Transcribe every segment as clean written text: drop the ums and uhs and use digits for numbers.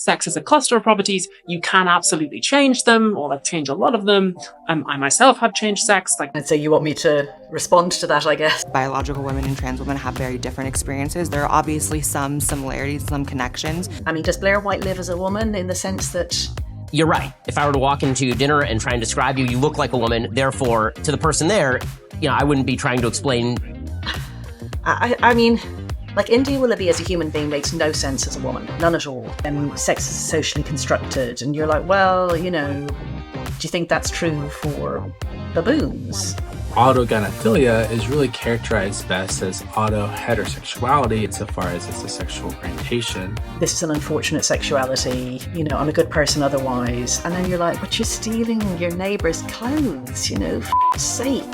sex is a cluster of properties. You can absolutely change them, or like change a lot of them. I myself have changed sex. And so you want me to respond to that, I guess? Biological women and trans women have very different experiences. There are obviously some similarities, some connections. I mean, does Blair White live as a woman in the sense that... You're right. If I were to walk into dinner and try and describe you, you look like a woman. Therefore, to the person there, I wouldn't be trying to explain. I mean, like, India Willoughby as a human being makes no sense as a woman. None at all. And sex is socially constructed. And you're like, well, do you think that's true for baboons? Autogynephilia is really characterized best as auto-heterosexuality insofar as it's a sexual orientation. This is an unfortunate sexuality, I'm a good person otherwise. And then you're like, but you're stealing your neighbour's clothes, for sake.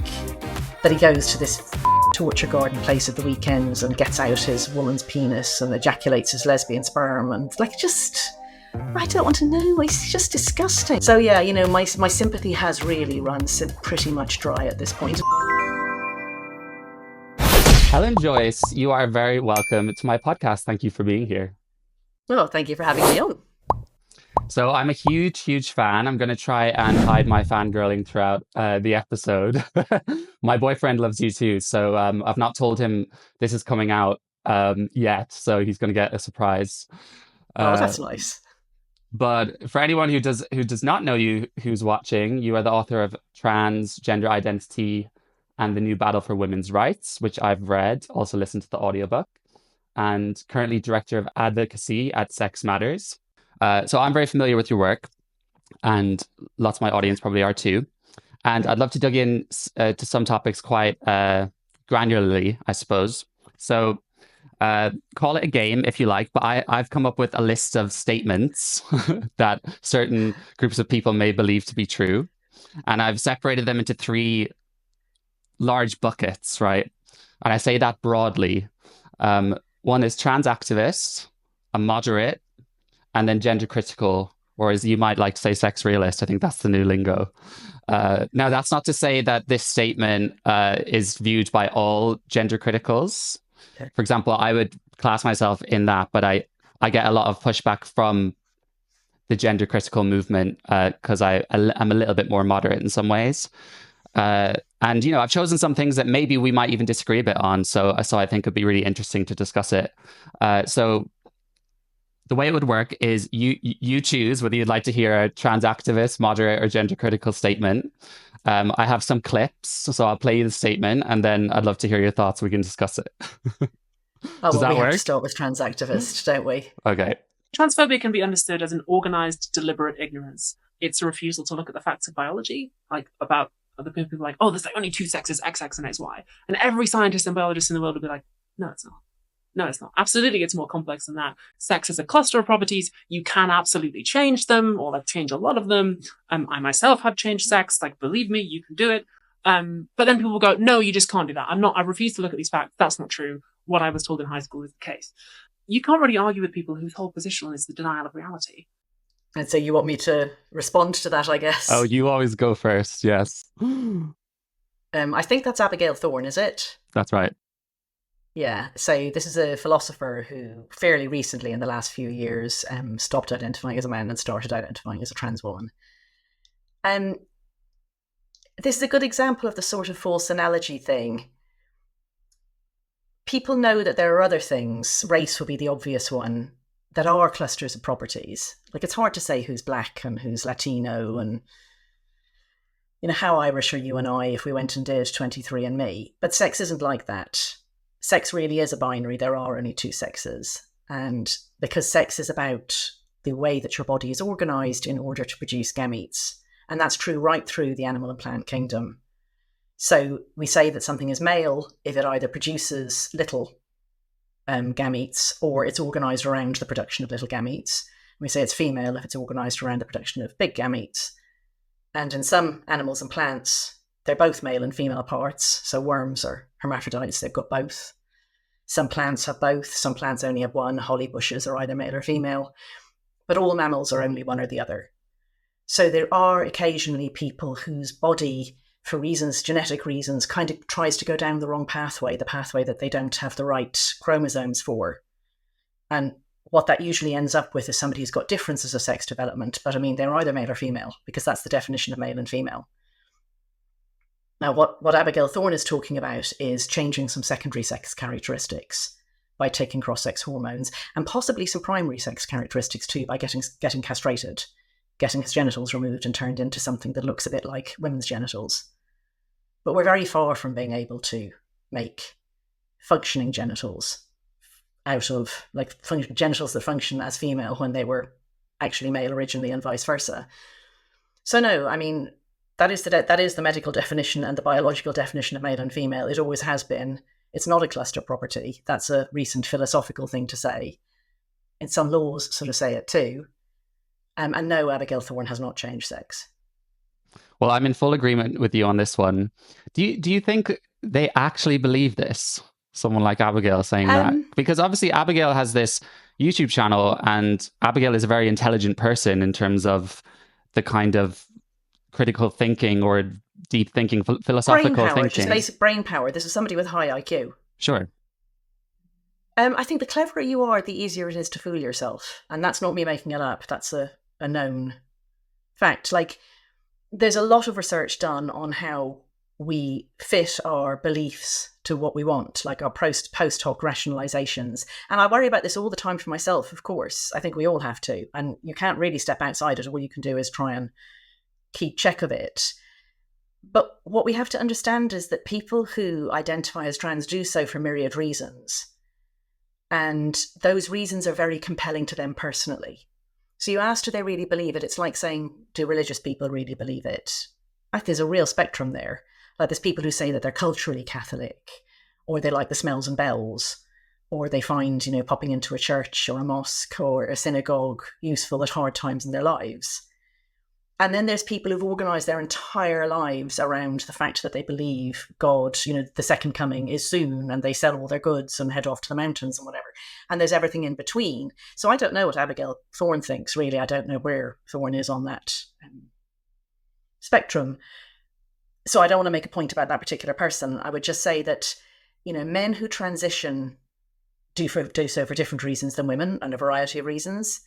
But he goes to this torture garden place at the weekends and gets out his woman's penis and ejaculates his lesbian sperm and I don't want to know. It's just disgusting. So yeah, my sympathy has really run pretty much dry at this point. Helen Joyce, you are very welcome to my podcast. Thank you for being here. Well, thank you for having me on. So I'm a huge, huge fan. I'm going to try and hide my fangirling throughout the episode. My boyfriend loves you too. So I've not told him this is coming out yet. So he's going to get a surprise. Oh, that's nice. But for anyone who does not know you, who's watching, you are the author of Trans, Gender Identity, and the New Battle for Women's Rights, which I've read, also listened to the audiobook, and currently Director of Advocacy at Sex Matters. So I'm very familiar with your work, and lots of my audience probably are too. And I'd love to dig in to some topics quite granularly, I suppose. So call it a game if you like, but I've come up with a list of statements that certain groups of people may believe to be true. And I've separated them into three large buckets, right? And I say that broadly. One is trans activist, a moderate, and then gender critical, or as you might like to say, sex realist. I think that's the new lingo. Now, that's not to say that this statement is viewed by all gender criticals. For example, I would class myself in that, but I get a lot of pushback from the gender critical movement because I'm a little bit more moderate in some ways. And, I've chosen some things that maybe we might even disagree a bit on. So I think it'd be really interesting to discuss it. So the way it would work is you choose whether you'd like to hear a trans activist, moderate, or gender critical statement. I have some clips, so I'll play you the statement, and then I'd love to hear your thoughts. We can discuss it. Does that we work? have to start with trans activist, don't we? Okay. Transphobia can be understood as an organised, deliberate ignorance. It's a refusal to look at the facts of biology, like about other people like, oh, there's like only two sexes, XX and XY. And every scientist and biologist in the world will be like, no, it's not. No, it's not. Absolutely, it's more complex than that. Sex is a cluster of properties. You can absolutely change them, or like change a lot of them. I myself have changed sex. Like, believe me, you can do it. But then people will go, no, you just can't do that. I refuse to look at these facts. That's not true. What I was told in high school is the case. You can't really argue with people whose whole position is the denial of reality. And so you want me to respond to that, I guess? Oh, you always go first. Yes. I think that's Abigail Thorne, is it? That's right. Yeah, so this is a philosopher who fairly recently in the last few years stopped identifying as a man and started identifying as a trans woman. This is a good example of the sort of false analogy thing. People know that there are other things, race would be the obvious one, that are clusters of properties. Like, it's hard to say who's black and who's Latino and, how Irish are you and I if we went and did 23andMe. But sex isn't like that. Sex really is a binary. There are only two sexes. And because sex is about the way that your body is organised in order to produce gametes. And that's true right through the animal and plant kingdom. So we say that something is male if it either produces little gametes or it's organised around the production of little gametes. We say it's female if it's organised around the production of big gametes. And in some animals and plants, they're both male and female parts. So worms are hermaphrodites, they've got both. Some plants have both, some plants only have one. Holly bushes are either male or female. But all mammals are only one or the other. So there are occasionally people whose body, for reasons, genetic reasons, kind of tries to go down the wrong pathway, the pathway that they don't have the right chromosomes for. And what that usually ends up with is somebody who's got differences of sex development, but I mean, they're either male or female, because that's the definition of male and female. Now, what Abigail Thorne is talking about is changing some secondary sex characteristics by taking cross-sex hormones, and possibly some primary sex characteristics too, by getting castrated, getting his genitals removed and turned into something that looks a bit like women's genitals. But we're very far from being able to make functioning genitals out of, like, genitals that function as female when they were actually male originally, and vice versa. So no, I mean, that is the medical definition and the biological definition of male and female. It always has been. It's not a cluster property. That's a recent philosophical thing to say. And some laws sort of say it too. And no, Abigail Thorne has not changed sex. Well, I'm in full agreement with you on this one. Do you think they actually believe this? Someone like Abigail saying that? Because obviously Abigail has this YouTube channel, and Abigail is a very intelligent person in terms of the kind of critical thinking or deep thinking, philosophical brain power, thinking. Just basic brain power. This is somebody with high IQ. Sure. I think the cleverer you are, the easier it is to fool yourself. And that's not me making it up. That's a known fact. Like, there's a lot of research done on how we fit our beliefs to what we want, like our post hoc rationalizations. And I worry about this all the time for myself, of course. I think we all have to. And you can't really step outside it. All you can do is try and keep check of it. But what we have to understand is that people who identify as trans do so for myriad reasons. And those reasons are very compelling to them personally. So you ask, do they really believe it? It's like saying, do religious people really believe it? I think there's a real spectrum there. Like, there's people who say that they're culturally Catholic, or they like the smells and bells, or they find, popping into a church or a mosque or a synagogue useful at hard times in their lives. And then there's people who've organised their entire lives around the fact that they believe God, the second coming is soon, and they sell all their goods and head off to the mountains and whatever. And there's everything in between. So I don't know what Abigail Thorne thinks, really. I don't know where Thorne is on that spectrum. So I don't want to make a point about that particular person. I would just say that, men who transition do so for different reasons than women, and a variety of reasons.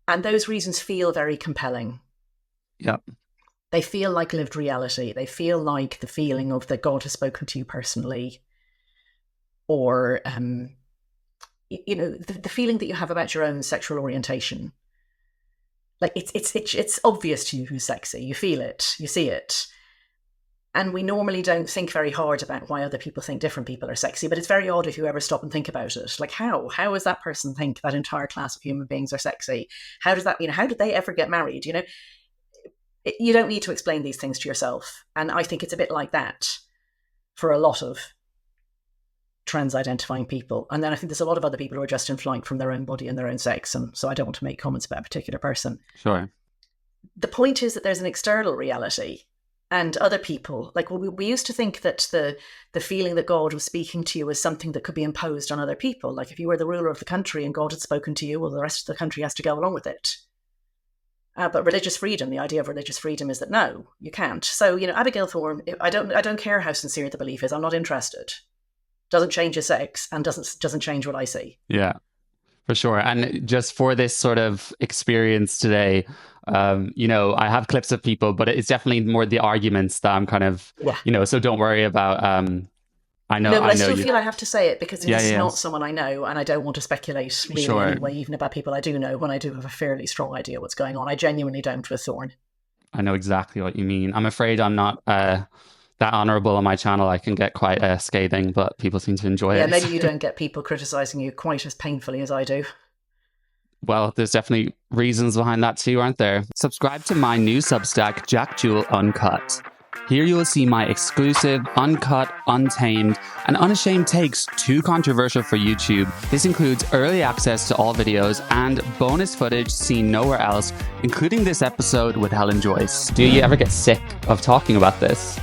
And those reasons feel very compelling. Yeah. They feel like lived reality. They feel like the feeling of that God has spoken to you personally, or the feeling that you have about your own sexual orientation. Like, it's obvious to you who's sexy. You feel it, you see it. And we normally don't think very hard about why other people think different people are sexy, but it's very odd if you ever stop and think about it. Like, how does that person think that entire class of human beings are sexy? How does that, how did they ever get married? You don't need to explain these things to yourself. And I think it's a bit like that for a lot of trans-identifying people. And then I think there's a lot of other people who are just in flight from their own body and their own sex. And so I don't want to make comments about a particular person. Sure. The point is that there's an external reality, and other people, like, we used to think that the feeling that God was speaking to you was something that could be imposed on other people. Like, if you were the ruler of the country and God had spoken to you, well, the rest of the country has to go along with it. But religious freedom, the idea of religious freedom is that no, you can't. So, Abigail Thorne, I don't care how sincere the belief is. I'm not interested. Doesn't change your sex, and doesn't change what I see. Yeah, for sure. And just for this sort of experience today, I have clips of people, but it's definitely more the arguments that I'm kind of, so don't worry about, I know. No, but I know still feel I have to say it because it's not someone I know, and I don't want to speculate really anyway, even about people I do know, when I do have a fairly strong idea what's going on. I genuinely don't with Thorne. I know exactly what you mean. I'm afraid I'm not that honourable on my channel. I can get quite scathing, but people seem to enjoy it. Yeah, maybe you don't get people criticising you quite as painfully as I do. Well, there's definitely reasons behind that too, aren't there? Subscribe to my new Substack, Jack Jewell Uncut. Here you will see my exclusive, uncut, untamed, and unashamed takes too controversial for YouTube. This includes early access to all videos and bonus footage seen nowhere else, including this episode with Helen Joyce. Do you ever get sick of talking about this?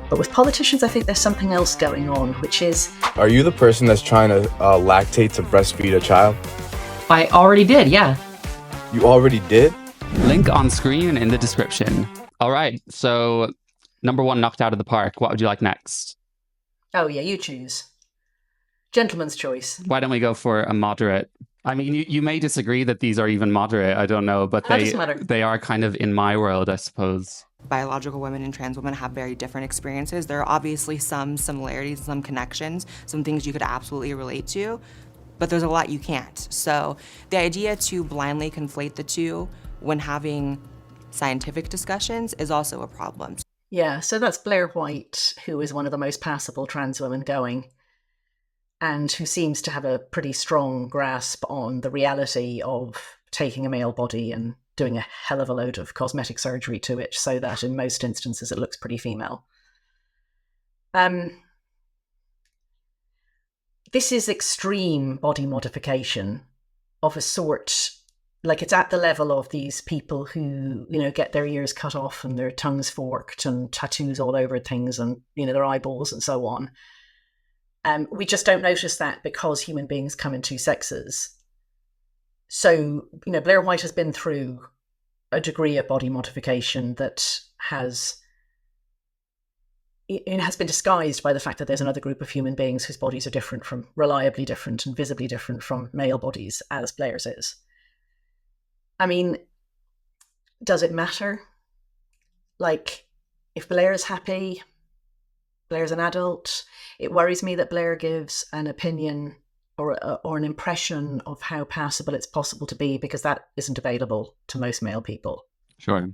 But with politicians, I think there's something else going on, which is... Are you the person that's trying to lactate to breastfeed a child? I already did, yeah. You already did? Link on screen in the description. All right, so number one knocked out of the park. What would you like next? Oh, yeah, you choose. Gentleman's choice. Why don't we go for a moderate? I mean, you may disagree that these are even moderate. I don't know, but How does it matter? they are kind of in my world, I suppose. Biological women and trans women have very different experiences. There are obviously some similarities, some connections, some things you could absolutely relate to, but there's a lot you can't. So the idea to blindly conflate the two when having scientific discussions is also a problem. Yeah, so that's Blair White, who is one of the most passable trans women going, and who seems to have a pretty strong grasp on the reality of taking a male body and doing a hell of a load of cosmetic surgery to it so that in most instances it looks pretty female. This is extreme body modification of a sort, like it's at the level of these people who, get their ears cut off and their tongues forked and tattoos all over things and, their eyeballs and so on. We just don't notice that because human beings come in two sexes. So, Blair White has been through a degree of body modification that has been disguised by the fact that there's another group of human beings whose bodies are reliably different and visibly different from male bodies, as Blair's is. I mean, does it matter? Like, if Blair is happy, Blair's an adult. It worries me that Blair gives an opinion or an impression of how passable it's possible to be, because that isn't available to most male people. Sure.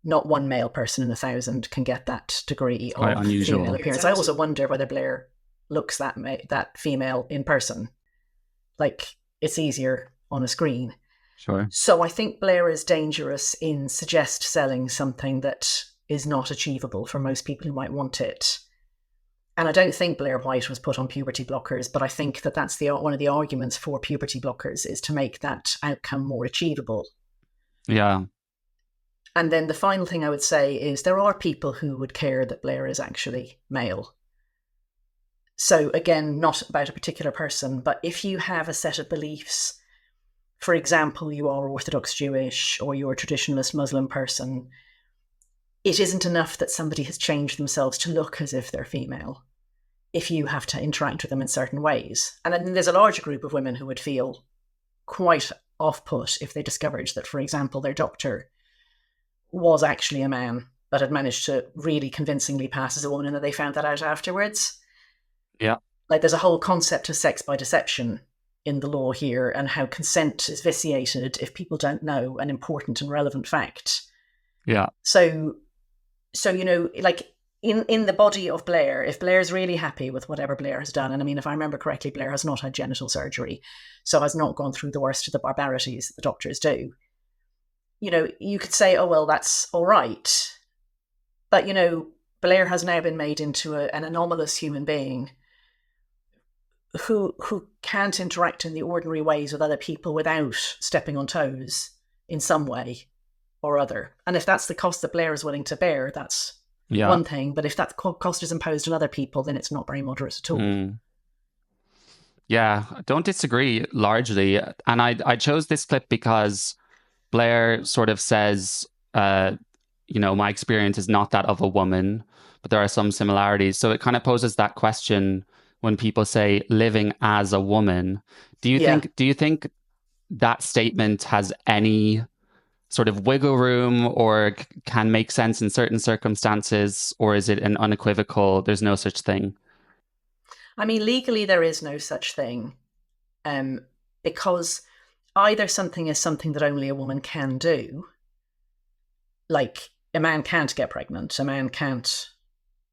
Not one male person in 1,000 can get that degree Quite of unusual. female appearance. I also wonder whether Blair looks that female in person. Like, it's easier on a screen. Sure. So I think Blair is dangerous in selling something that is not achievable for most people who might want it. And I don't think Blair White was put on puberty blockers, but I think that that's one of the arguments for puberty blockers, is to make that outcome more achievable. Yeah. And then the final thing I would say is there are people who would care that Blair is actually male. So again, not about a particular person, but if you have a set of beliefs, for example, you are Orthodox Jewish or you're a traditionalist Muslim person, it isn't enough that somebody has changed themselves to look as if they're female, if you have to interact with them in certain ways. And then there's a larger group of women who would feel quite off-put if they discovered that, for example, their doctor was actually a man but had managed to really convincingly pass as a woman, and that they found that out afterwards. Yeah. Like, there's a whole concept of sex by deception in the law here, and how consent is vitiated if people don't know an important and relevant fact. Yeah. So like in the body of Blair, if Blair's really happy with whatever Blair has done, and I mean, if I remember correctly, Blair has not had genital surgery, so has not gone through the worst of the barbarities that the doctors do. You could say, oh, well, that's all right. But, Blair has now been made into an anomalous human being who can't interact in the ordinary ways with other people without stepping on toes in some way or other. And if that's the cost that Blair is willing to bear, that's one thing. But if that cost is imposed on other people, then it's not very moderate at all. Mm. Yeah, I don't disagree largely. And I chose this clip because Blair sort of says, my experience is not that of a woman, but there are some similarities. So it kind of poses that question when people say living as a woman. Do you think that statement has any sort of wiggle room or can make sense in certain circumstances, or is it an unequivocal, there's no such thing? I mean, legally there is no such thing, because either something is something that only a woman can do, like a man can't get pregnant, a man can't,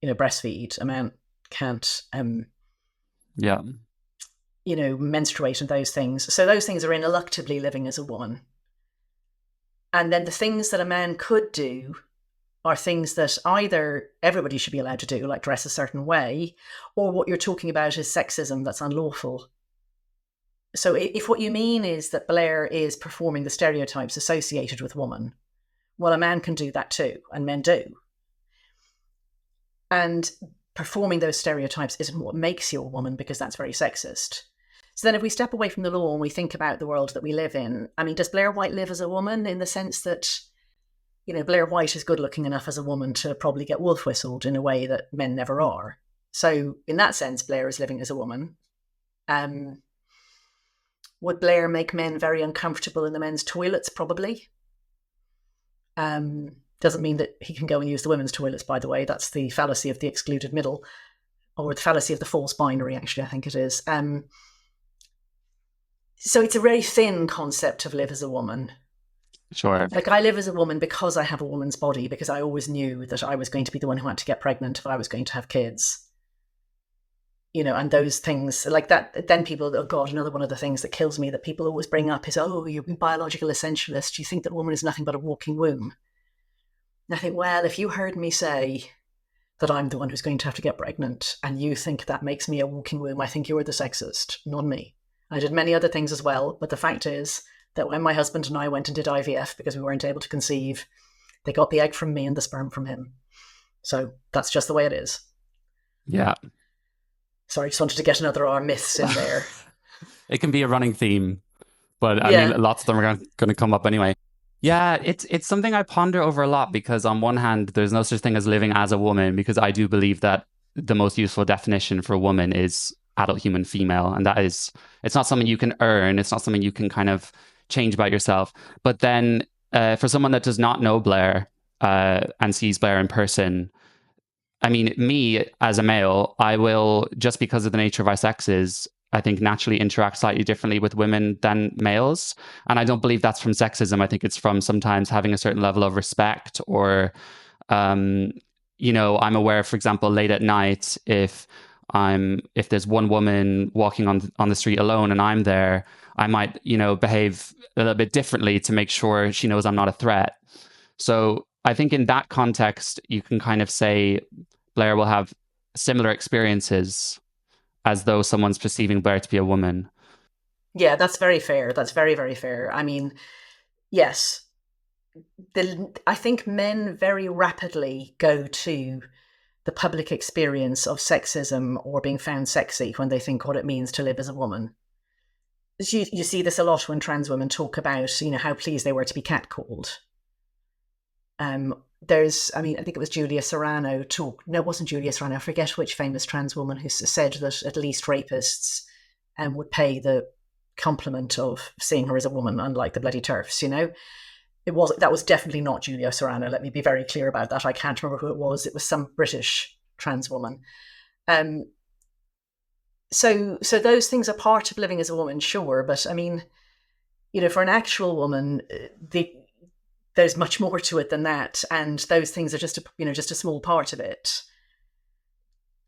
breastfeed, a man can't, menstruate and those things. So those things are ineluctably living as a woman. And then the things that a man could do are things that either everybody should be allowed to do, like dress a certain way, or what you're talking about is sexism that's unlawful. So if what you mean is that Blair is performing the stereotypes associated with woman, well, a man can do that too, and men do. And performing those stereotypes isn't what makes you a woman, because that's very sexist. So then if we step away from the law and we think about the world that we live in, I mean, does Blair White live as a woman in the sense that, Blair White is good looking enough as a woman to probably get wolf whistled in a way that men never are. So in that sense, Blair is living as a woman. Would Blair make men very uncomfortable in the men's toilets? Probably. Doesn't mean that he can go and use the women's toilets, by the way. That's the fallacy of the excluded middle, or the fallacy of the false binary, actually, I think it is. So it's a very thin concept of live as a woman. Sure. Like, I live as a woman because I have a woman's body, because I always knew that I was going to be the one who had to get pregnant if I was going to have kids. And those things like that, then people, oh God, another one of the things that kills me that people always bring up is, oh, you're a biological essentialist. You think that a woman is nothing but a walking womb. And I think, well, if you heard me say that I'm the one who's going to have to get pregnant and you think that makes me a walking womb, I think you're the sexist, not me. I did many other things as well, but the fact is that when my husband and I went and did IVF because we weren't able to conceive, they got the egg from me and the sperm from him. So that's just the way it is. Yeah. Sorry, just wanted to get another our myths in there. It can be a running theme, but I mean, lots of them are going to come up anyway. Yeah, it's something I ponder over a lot, because on one hand, there's no such thing as living as a woman, because I do believe that the most useful definition for a woman is adult human female. And that is, it's not something you can earn. It's not something you can kind of change about yourself. But then for someone that does not know Blair and sees Blair in person, I mean, me as a male, I will, just because of the nature of our sexes, I think naturally interact slightly differently with women than males. And I don't believe that's from sexism. I think it's from sometimes having a certain level of respect, or, I'm aware, for example, late at night, if there's one woman walking on the street alone and I'm there, I might, behave a little bit differently to make sure she knows I'm not a threat. So I think in that context, you can kind of say Blair will have similar experiences as though someone's perceiving Blair to be a woman. Yeah, that's very fair. That's very, very fair. I mean, yes, I think men very rapidly go to the public experience of sexism or being found sexy when they think what it means to live as a woman. You see this a lot when trans women talk about, how pleased they were to be catcalled. I think it was Julia Serrano no, it wasn't Julia Serrano, I forget which famous trans woman, who said that at least rapists would pay the compliment of seeing her as a woman, unlike the bloody TERFs, That was definitely not Julia Serrano. Let me be very clear about that. I can't remember who it was. It was some British trans woman. So those things are part of living as a woman, sure. But I mean, for an actual woman, there's much more to it than that. And those things are just a small part of it.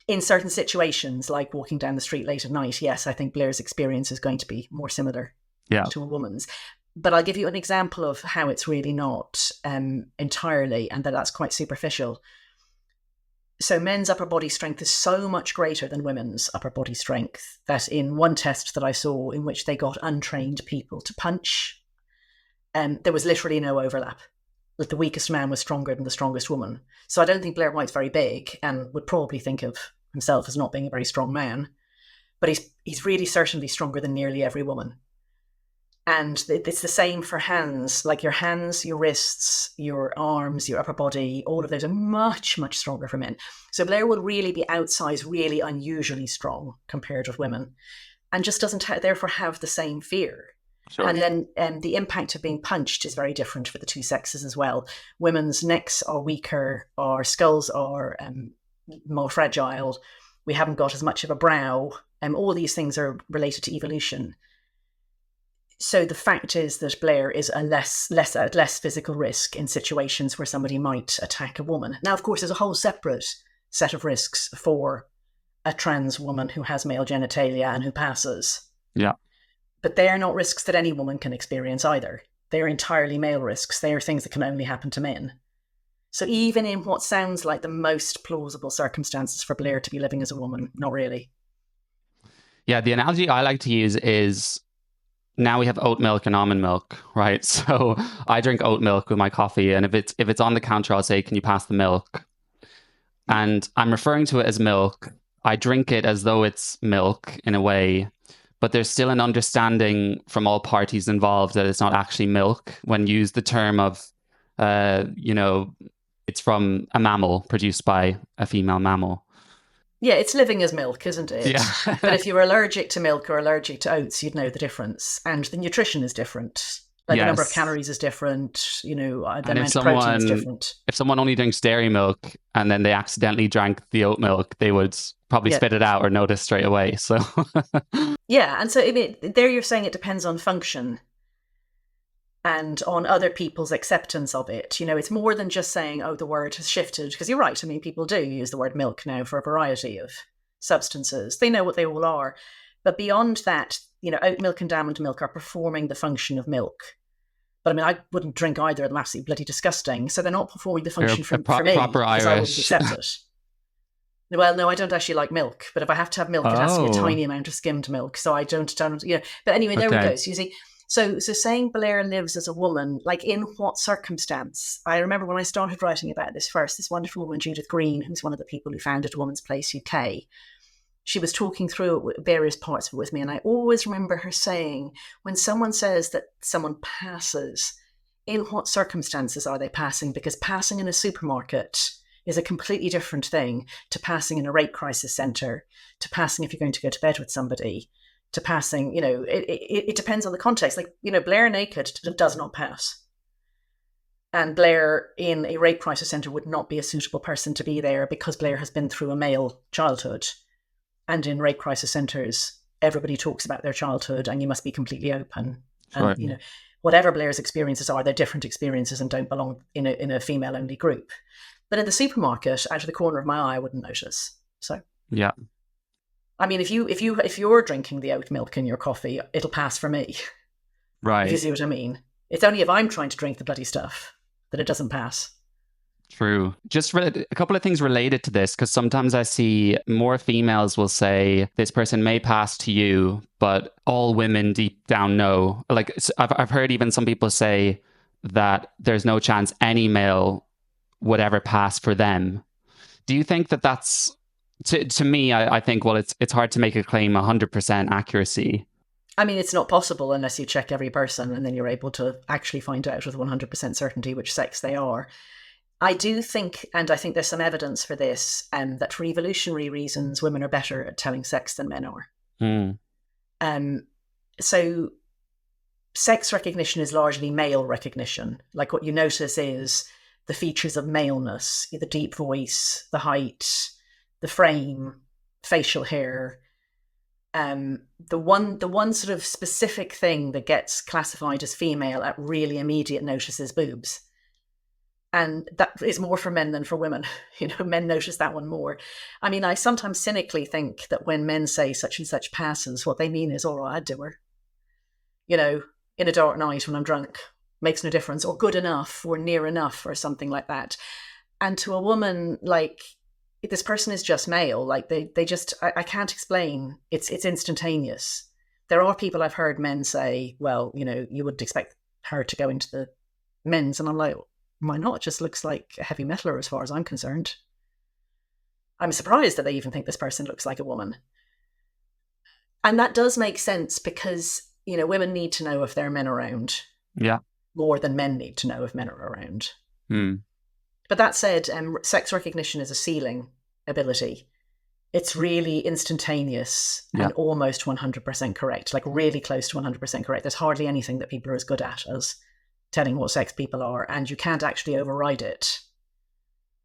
In certain situations, like walking down the street late at night, yes, I think Blair's experience is going to be more similar to a woman's. But I'll give you an example of how it's really not entirely, and that's quite superficial. So men's upper body strength is so much greater than women's upper body strength that in one test that I saw, in which they got untrained people to punch, there was literally no overlap. Like, the weakest man was stronger than the strongest woman. So I don't think Blair White's very big and would probably think of himself as not being a very strong man. But he's really certainly stronger than nearly every woman. And it's the same for hands. Like, your hands, your wrists, your arms, your upper body, all of those are much, much stronger for men. So Blair will really be outsized, really unusually strong compared with women, and just doesn't therefore have the same fear. Sure. And then the impact of being punched is very different for the two sexes as well. Women's necks are weaker, our skulls are more fragile, we haven't got as much of a brow, all these things are related to evolution. So the fact is that Blair is at less physical risk in situations where somebody might attack a woman. Now, of course, there's a whole separate set of risks for a trans woman who has male genitalia and who passes. Yeah. But they are not risks that any woman can experience either. They are entirely male risks. They are things that can only happen to men. So even in what sounds like the most plausible circumstances for Blair to be living as a woman, not really. Yeah, the analogy I like to use is, now we have oat milk and almond milk, right? So I drink oat milk with my coffee, and if it's on the counter, I'll say, "Can you pass the milk?" And I'm referring to it as milk. I drink it as though it's milk in a way, but there's still an understanding from all parties involved that it's not actually milk when you use the term of, it's from a mammal produced by a female mammal. Yeah, it's living as milk, isn't it? Yeah. But if you were allergic to milk or allergic to oats, you'd know the difference. And the nutrition is different. Like the number of Yes. calories is different, the And amount of protein is different. if someone only drinks dairy milk and then they accidentally drank the oat milk, they would probably Yeah. spit it out or notice straight away. So Yeah, and so there you're saying it depends on function and on other people's acceptance of it. It's more than just saying, oh, the word has shifted, because you're right. I mean, people do use the word milk now for a variety of substances. They know what they all are. But beyond that, oat milk and almond milk are performing the function of milk. But I mean, I wouldn't drink either of them. Absolutely bloody disgusting. So they're not performing the function for me, proper because I wouldn't Irish. accept it. Well, no, I don't actually like milk. But if I have to have milk, it has to be a tiny amount of skimmed milk. So I don't. But anyway, there we go. So you see, so saying Blair lives as a woman, like in what circumstance? I remember when I started writing about this first, this wonderful woman, Judith Green, who's one of the people who founded Woman's Place UK, she was talking through various parts of it with me. And I always remember her saying, when someone says that someone passes, in what circumstances are they passing? Because passing in a supermarket is a completely different thing to passing in a rape crisis centre, to passing if you're going to go to bed with somebody, to passing, it depends on the context. Like, Blair naked does not pass. And Blair in a rape crisis centre would not be a suitable person to be there because Blair has been through a male childhood. And in rape crisis centres, everybody talks about their childhood and you must be completely open. Sure. And, whatever Blair's experiences are, they're different experiences and don't belong in a female-only group. But in the supermarket, out of the corner of my eye, I wouldn't notice. So yeah. I mean, if you're drinking the oat milk in your coffee, it'll pass for me. Right. If you see what I mean. It's only if I'm trying to drink the bloody stuff that it doesn't pass. True. Just a couple of things related to this, because sometimes I see more females will say this person may pass to you, but all women deep down know. Like I've heard even some people say that there's no chance any male would ever pass for them. Do you think that that's to me? I think it's hard to make a claim 100% accuracy. I mean, it's not possible unless you check every person and then you're able to actually find out with 100% certainty which sex they are. I do think, and I think there's some evidence for this, that for evolutionary reasons, women are better at telling sex than men are. So sex recognition is largely male recognition. Like what you notice is the features of maleness, the deep voice, the height, the frame, facial hair. The one sort of specific thing that gets classified as female at really immediate notice is boobs. And that is more for men than for women. Men notice that one more. I mean, I sometimes cynically think that when men say such and such passes, what they mean is, all right, I'd do her. In a dark night when I'm drunk, makes no difference, or good enough, or near enough, or something like that. And to a woman, like, this person is just male. Like, they just, I can't explain. It's instantaneous. There are people I've heard men say, well, you would expect her to go into the men's. And I'm like, why not? It just looks like a heavy metaler as far as I'm concerned. I'm surprised that they even think this person looks like a woman. And that does make sense because, women need to know if there are men around. Yeah. More than men need to know if men are around. Mm. But that said, sex recognition is a ceiling ability. It's really instantaneous and almost 100% correct, like really close to 100% correct. There's hardly anything that people are as good at as telling what sex people are, and you can't actually override it.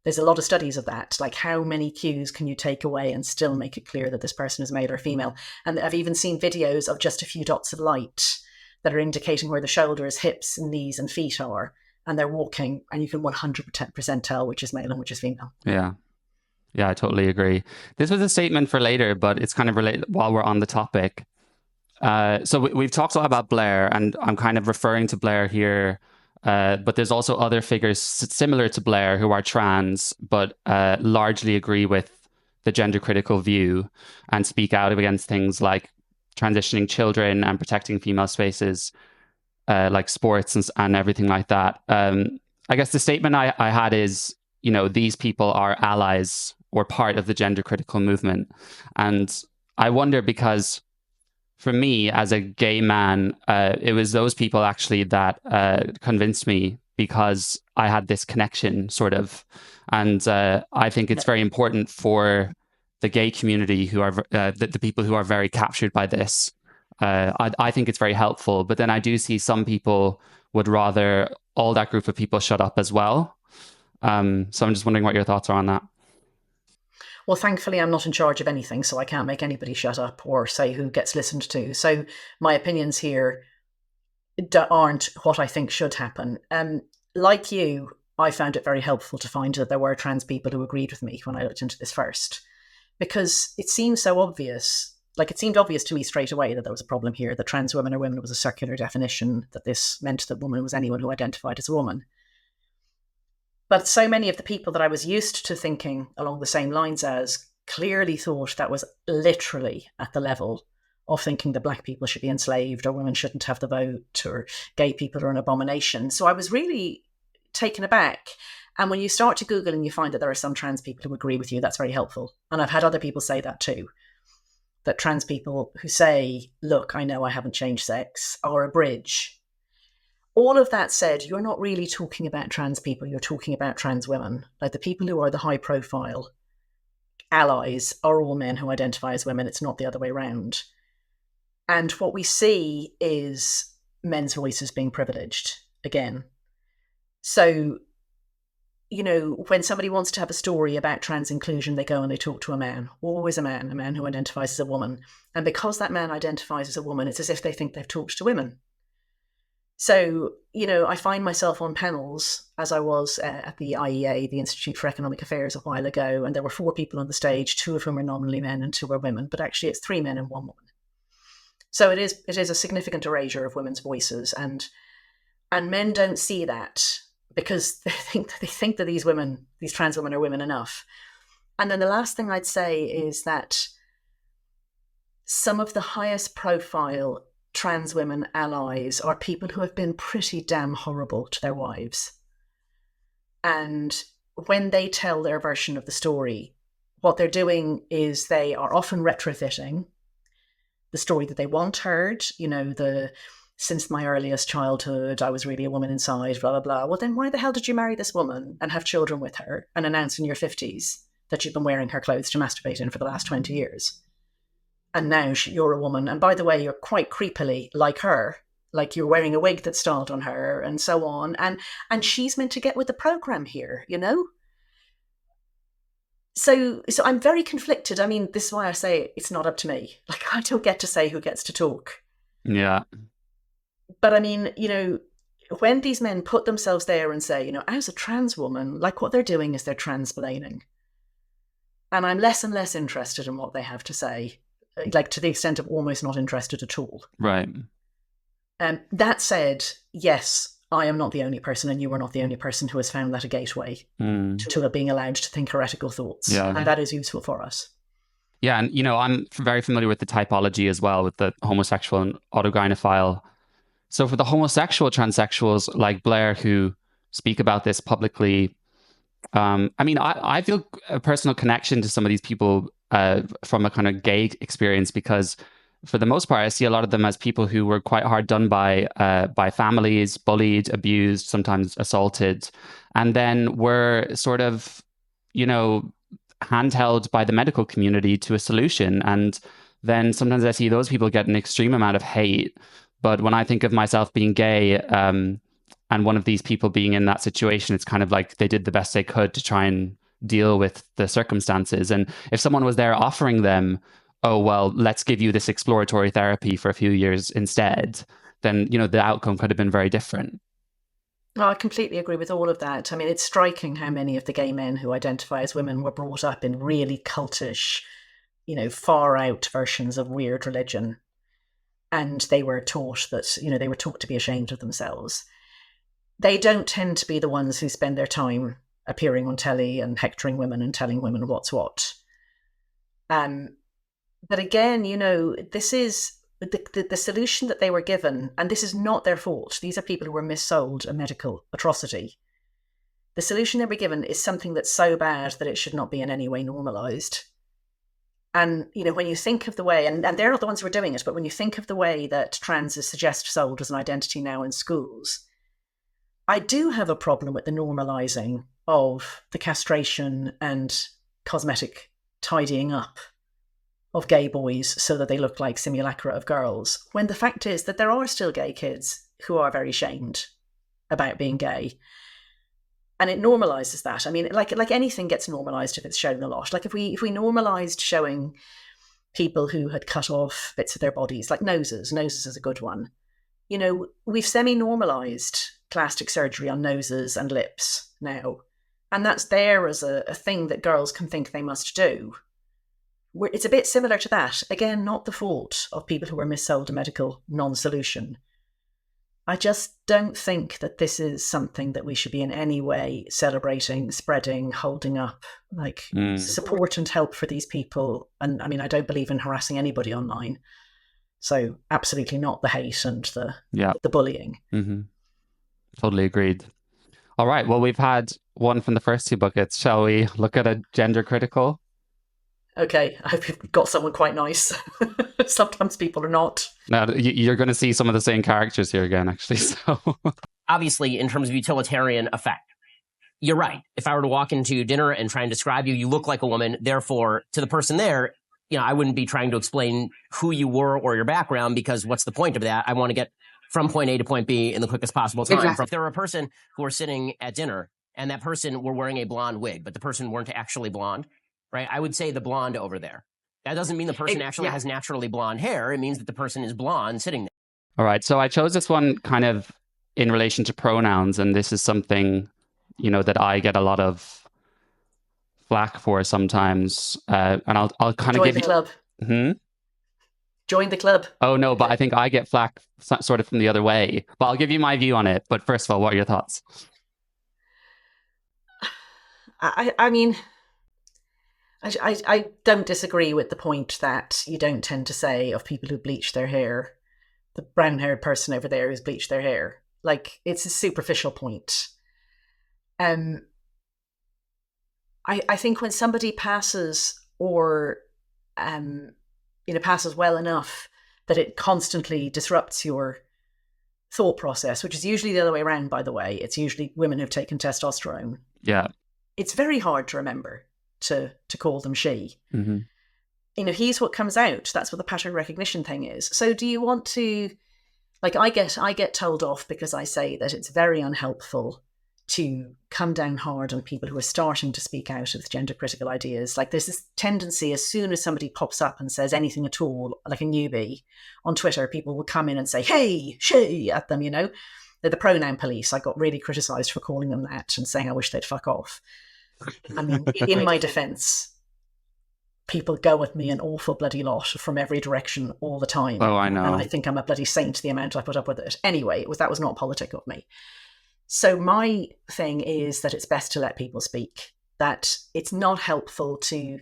There's a lot of studies of that, like how many cues can you take away and still make it clear that this person is male or female. And I've even seen videos of just a few dots of light that are indicating where the shoulders, hips, and knees and feet are, and they're walking, and you can 100% tell which is male and which is female. Yeah, I totally agree. This was a statement for later, but it's kind of related while we're on the topic. So we've talked a lot about Blair, and I'm kind of referring to Blair here, but there's also other figures similar to Blair who are trans, but largely agree with the gender critical view and speak out against things like transitioning children and protecting female spaces, like sports and everything like that. I guess the statement I had is, these people are allies or part of the gender critical movement. And I wonder because for me, as a gay man, it was those people actually that convinced me because I had this connection, sort of. And I think it's very important for the gay community who are the people who are very captured by this. I think it's very helpful. But then I do see some people would rather all that group of people shut up as well. So I'm just wondering what your thoughts are on that. Well, thankfully, I'm not in charge of anything, so I can't make anybody shut up or say who gets listened to. So my opinions here aren't what I think should happen. Like you, I found it very helpful to find that there were trans people who agreed with me when I looked into this first, because it seems so obvious. Like, it seemed obvious to me straight away that there was a problem here, that trans women are women was a circular definition, that this meant that woman was anyone who identified as a woman. But so many of the people that I was used to thinking along the same lines as clearly thought that was literally at the level of thinking that black people should be enslaved or women shouldn't have the vote or gay people are an abomination. So I was really taken aback. And when you start to Google and you find that there are some trans people who agree with you, that's very helpful. And I've had other people say that too, that trans people who say, look, I know I haven't changed sex, are a bridge. All of that said, you're not really talking about trans people, you're talking about trans women. Like, the people who are the high profile allies are all men who identify as women. It's not the other way around. And what we see is men's voices being privileged again. So, you know, when somebody wants to have a story about trans inclusion, they go and they talk to a man, always a man who identifies as a woman. And because that man identifies as a woman, it's as if they think they've talked to women. So, you know, I find myself on panels, as I was at the IEA, the Institute for Economic Affairs, a while ago, and there were 4 people on the stage, 2 of whom are nominally men and 2 are women, but actually it's 3 men and 1 woman. So it is a significant erasure of women's voices, and men don't see that because they think that these trans women are women enough. And then the last thing I'd say is that some of the highest profile trans women allies are people who have been pretty damn horrible to their wives. And when they tell their version of the story, what they're doing is they are often retrofitting the story that they want heard, you know, since my earliest childhood, I was really a woman inside, blah, blah, blah. Well, then why the hell did you marry this woman and have children with her and announce in your 50s that you've been wearing her clothes to masturbate in for the last 20 years? And now you're a woman. And by the way, you're quite creepily like her, like you're wearing a wig that's styled on her and so on. And she's meant to get with the program here, you know? So I'm very conflicted. I mean, this is why I say it's not up to me. Like, I don't get to say who gets to talk. Yeah. But I mean, you know, when these men put themselves there and say, you know, as a trans woman, like, what they're doing is they're transplaining. And I'm less and less interested in what they have to say, like to the extent of almost not interested at all. Right. That said, yes, I am not the only person, and you are not the only person who has found that a gateway to being allowed to think heretical thoughts. Yeah. And that is useful for us. Yeah, and, you know, I'm very familiar with the typology as well, with the homosexual and autogynephile. So for the homosexual transsexuals like Blair who speak about this publicly, I mean, I feel a personal connection to some of these people from a kind of gay experience, because for the most part, I see a lot of them as people who were quite hard done by families, bullied, abused, sometimes assaulted, and then were sort of, you know, handheld by the medical community to a solution. And then sometimes I see those people get an extreme amount of hate. But when I think of myself being gay and one of these people being in that situation, it's kind of like they did the best they could to try and deal with the circumstances. And if someone was there offering them, oh, well, let's give you this exploratory therapy for a few years instead, then, you know, the outcome could have been very different. Oh, I completely agree with all of that. I mean, it's striking how many of the gay men who identify as women were brought up in really cultish, you know, far out versions of weird religion. And they were taught that, you know, they were taught to be ashamed of themselves. They don't tend to be the ones who spend their time appearing on telly and hectoring women and telling women what's what. But again, you know, this is the solution that they were given, and this is not their fault. These are people who were missold a medical atrocity. The solution they were given is something that's so bad that it should not be in any way normalized. And, you know, when you think of the way, and they're not the ones who are doing it, but when you think of the way that trans is sold as an identity now in schools, I do have a problem with the normalizing of the castration and cosmetic tidying up of gay boys so that they look like simulacra of girls, when the fact is that there are still gay kids who are very shamed about being gay. And it normalizes that. I mean, like anything gets normalized if it's shown a lot. Like if we normalized showing people who had cut off bits of their bodies, like noses is a good one. You know, we've semi-normalized plastic surgery on noses and lips now. And that's there as a thing that girls can think they must do. It's a bit similar to that. Again, not the fault of people who were missold a medical non-solution. I just don't think that this is something that we should be in any way celebrating, spreading, holding up, like support and help for these people. And I mean, I don't believe in harassing anybody online. So absolutely not the hate and the bullying. Mm-hmm. Totally agreed. All right. Well, we've had one from the first two buckets. Shall we look at a gender critical? Okay, I hope you've got someone quite nice. Sometimes people are not. Now, you're going to see some of the same characters here again, actually. So, obviously, in terms of utilitarian effect, you're right. If I were to walk into dinner and try and describe you, you look like a woman. Therefore, to the person there, I wouldn't be trying to explain who you were or your background, because what's the point of that? I want to get from point A to point B in the quickest possible time. Exactly. If there were a person who were sitting at dinner and that person were wearing a blonde wig, but the person weren't actually blonde, right? I would say the blonde over there. That doesn't mean the person actually has naturally blonde hair. It means that the person is blonde sitting there. All right. So I chose this one kind of in relation to pronouns. And this is something, that I get a lot of flack for sometimes. And I'll kind of give the club. Join the club. Oh, no, but I think I get flack sort of from the other way. But I'll give you my view on it. But first of all, what are your thoughts? I mean... I don't disagree with the point that you don't tend to say of people who bleach their hair, the brown-haired person over there who's bleached their hair. Like, it's a superficial point. I think when somebody passes or, passes well enough that it constantly disrupts your thought process, which is usually the other way around, by the way. It's usually women who've taken testosterone. Yeah. It's very hard to remember. To call them she. Mm-hmm. He's what comes out. That's what the pattern recognition thing is. So do you want to, like, I get told off because I say that it's very unhelpful to come down hard on people who are starting to speak out of gender critical ideas. Like, there's this tendency, as soon as somebody pops up and says anything at all, like a newbie on Twitter, people will come in and say, hey, she, at them, They're the pronoun police. I got really criticized for calling them that and saying I wish they'd fuck off. I mean, in my defense, people go at me an awful bloody lot from every direction all the time. Oh, I know. And I think I'm a bloody saint, the amount I put up with it. Anyway, that was not politic of me. So my thing is that it's best to let people speak, that it's not helpful to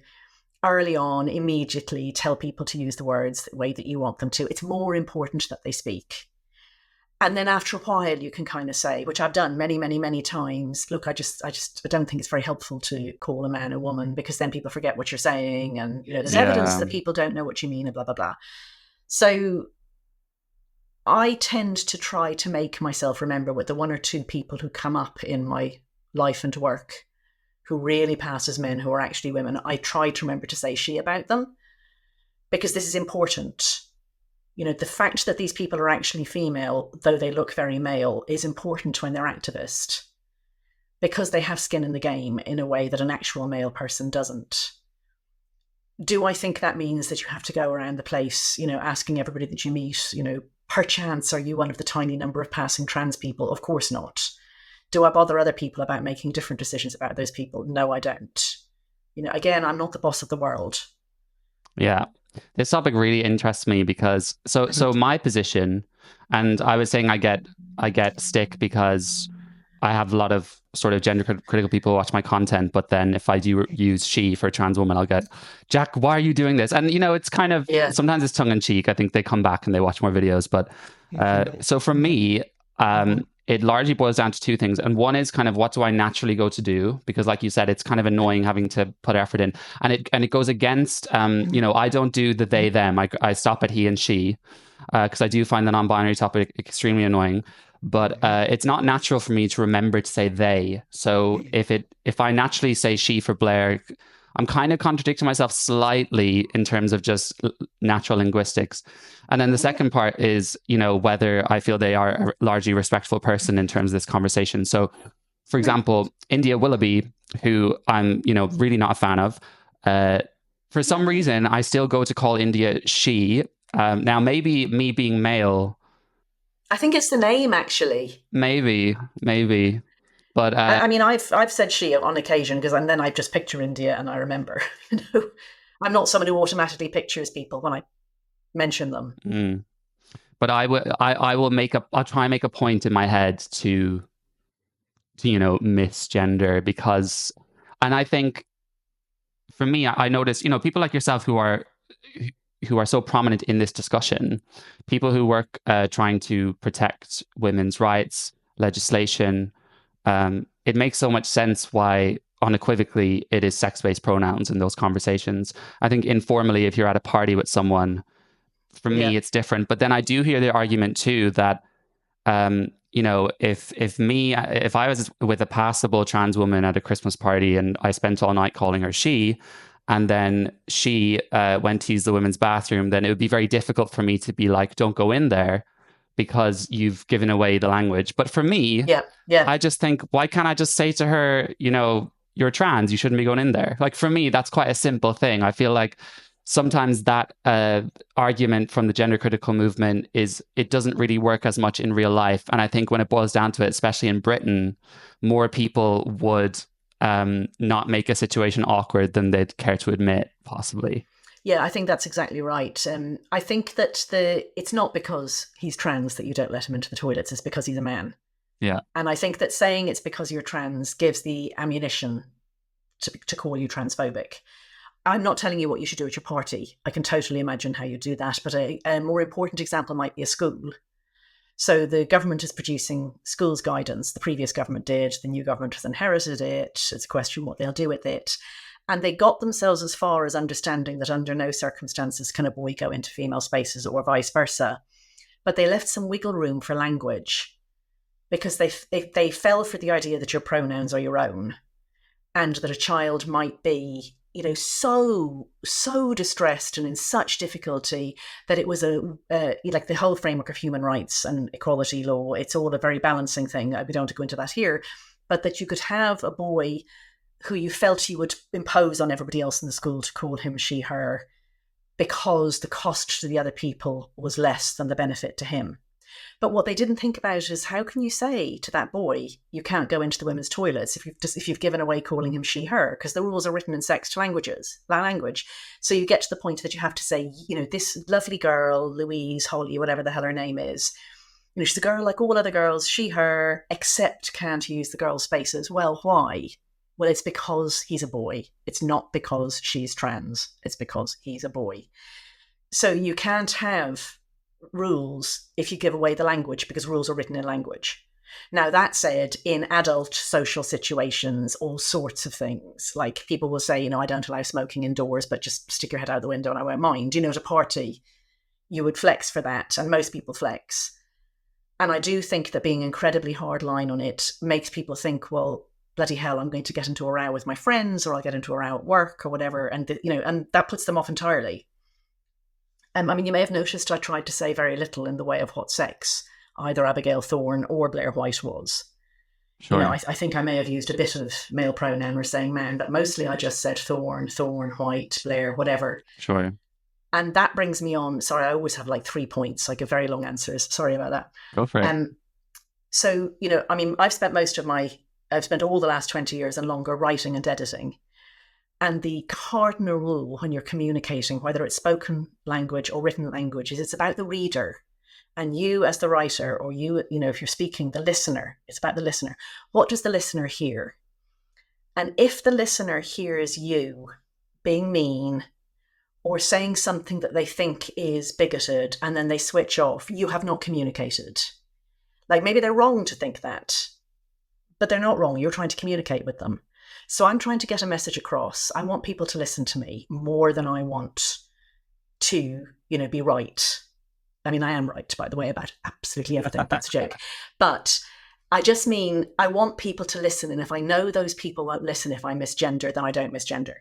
early on immediately tell people to use the words the way that you want them to. It's more important that they speak. And then after a while, you can kind of say, which I've done many, many, many times, look, I don't think it's very helpful to call a man a woman, because then people forget what you're saying. And, there's evidence that people don't know what you mean and blah, blah, blah. So I tend to try to make myself remember with the one or two people who come up in my life and work who really pass as men who are actually women. I try to remember to say she about them, because this is important. The fact that these people are actually female, though they look very male, is important when they're activist, because they have skin in the game in a way that an actual male person doesn't. Do I think that means that you have to go around the place, asking everybody that you meet, perchance are you one of the tiny number of passing trans people? Of course not. Do I bother other people about making different decisions about those people? No, I don't. Again, I'm not the boss of the world. Yeah. This topic really interests me because so my position, and I was saying I get stick because I have a lot of sort of gender critical people watch my content, but then if I do use she for a trans woman, I'll get, Jack, why are you doing this? And it's kind of sometimes it's tongue in cheek. I think they come back and they watch more videos, but so for me, it largely boils down to two things. And one is kind of, what do I naturally go to do? Because like you said, it's kind of annoying having to put effort in. And it goes against, I don't do the they, them. I stop at he and she, because I do find the non-binary topic extremely annoying. But it's not natural for me to remember to say they. So if I naturally say she for Blair, I'm kind of contradicting myself slightly in terms of just natural linguistics. And then the second part is, whether I feel they are a largely respectful person in terms of this conversation. So, for example, India Willoughby, who I'm, really not a fan of, for some reason, I still go to call India she. Now, maybe me being male. I think it's the name, actually. Maybe. But I mean, I've said she on occasion because then I just picture India and I remember. I'm not someone who automatically pictures people when I mention them. But I'll try and make a point in my head to misgender, because, and I think for me, I notice, people like yourself who are so prominent in this discussion, people who work trying to protect women's rights, legislation, it makes so much sense why unequivocally it is sex-based pronouns in those conversations. I think informally, if you're at a party with someone, for me, it's different. But then I do hear the argument too that, if I was with a passable trans woman at a Christmas party and I spent all night calling her she, and then she went to use the women's bathroom, then it would be very difficult for me to be like, don't go in there, because you've given away the language. But for me, I just think, why can't I just say to her, you're trans, you shouldn't be going in there? Like, for me, that's quite a simple thing. I feel like sometimes that argument from the gender critical movement it doesn't really work as much in real life. And I think when it boils down to it, especially in Britain, more people would not make a situation awkward than they'd care to admit, possibly. Yeah, I think that's exactly right. I think that it's not because he's trans that you don't let him into the toilets, it's because he's a man. Yeah. And I think that saying it's because you're trans gives the ammunition to call you transphobic. I'm not telling you what you should do at your party. I can totally imagine how you do that. But a more important example might be a school. So the government is producing schools guidance. The previous government did. The new government has inherited it. It's a question what they'll do with it. And they got themselves as far as understanding that under no circumstances can a boy go into female spaces or vice versa. But they left some wiggle room for language because they fell for the idea that your pronouns are your own and that a child might be, so distressed and in such difficulty that it was like the whole framework of human rights and equality law. It's all a very balancing thing. We don't want to go into that here, but that you could have a boy who you felt you would impose on everybody else in the school to call him she, her, because the cost to the other people was less than the benefit to him. But what they didn't think about is, how can you say to that boy, you can't go into the women's toilets if you've given away calling him she, her, because the rules are written in sex language. So you get to the point that you have to say, this lovely girl, Louise, Holly, whatever the hell her name is, she's a girl like all other girls, she, her, except can't use the girl spaces. Well, why? Well, it's because he's a boy. It's not because she's trans. It's because he's a boy. So you can't have rules if you give away the language, because rules are written in language. Now, that said, in adult social situations, all sorts of things, like people will say, I don't allow smoking indoors, but just stick your head out the window and I won't mind. At a party, you would flex for that, and most people flex. And I do think that being incredibly hardline on it makes people think, well, bloody hell, I'm going to get into a row with my friends, or I'll get into a row at work or whatever. And, and that puts them off entirely. I mean, you may have noticed I tried to say very little in the way of what sex either Abigail Thorne or Blair White was. Sure. I think I may have used a bit of male pronoun or saying man, but mostly I just said Thorne, White, Blair, whatever. Sure. And that brings me on. Sorry, I always have like 3 points. I give very long answers. Sorry about that. Go for it. So, I mean, I've spent all the last 20 years and longer writing and editing. And the cardinal rule when you're communicating, whether it's spoken language or written language, is it's about the reader. And you as the writer, or you, if you're speaking, the listener, it's about the listener. What does the listener hear? And if the listener hears you being mean or saying something that they think is bigoted and then they switch off, you have not communicated. Like, maybe they're wrong to think that, but they're not wrong. You're trying to communicate with them. So I'm trying to get a message across. I want people to listen to me more than I want to, be right. I mean, I am right, by the way, about absolutely everything. That's a joke. But I just mean I want people to listen. And if I know those people won't listen if I misgender, then I don't misgender.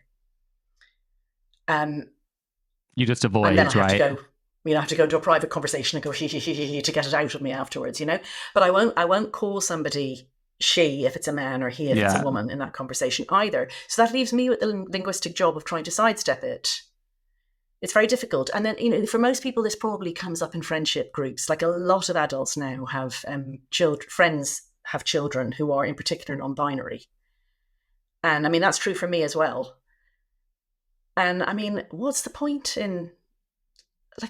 You just and then avoid, I have right? to go. I have to go into a private conversation and go she to get it out of me afterwards, But I won't call somebody she if it's a man or he if it's a woman in that conversation either. So that leaves me with the linguistic job of trying to sidestep it. It's very difficult. And then, for most people, this probably comes up in friendship groups. Like a lot of adults now have friends have children who are in particular non-binary. And I mean, that's true for me as well. And I mean, what's the point in,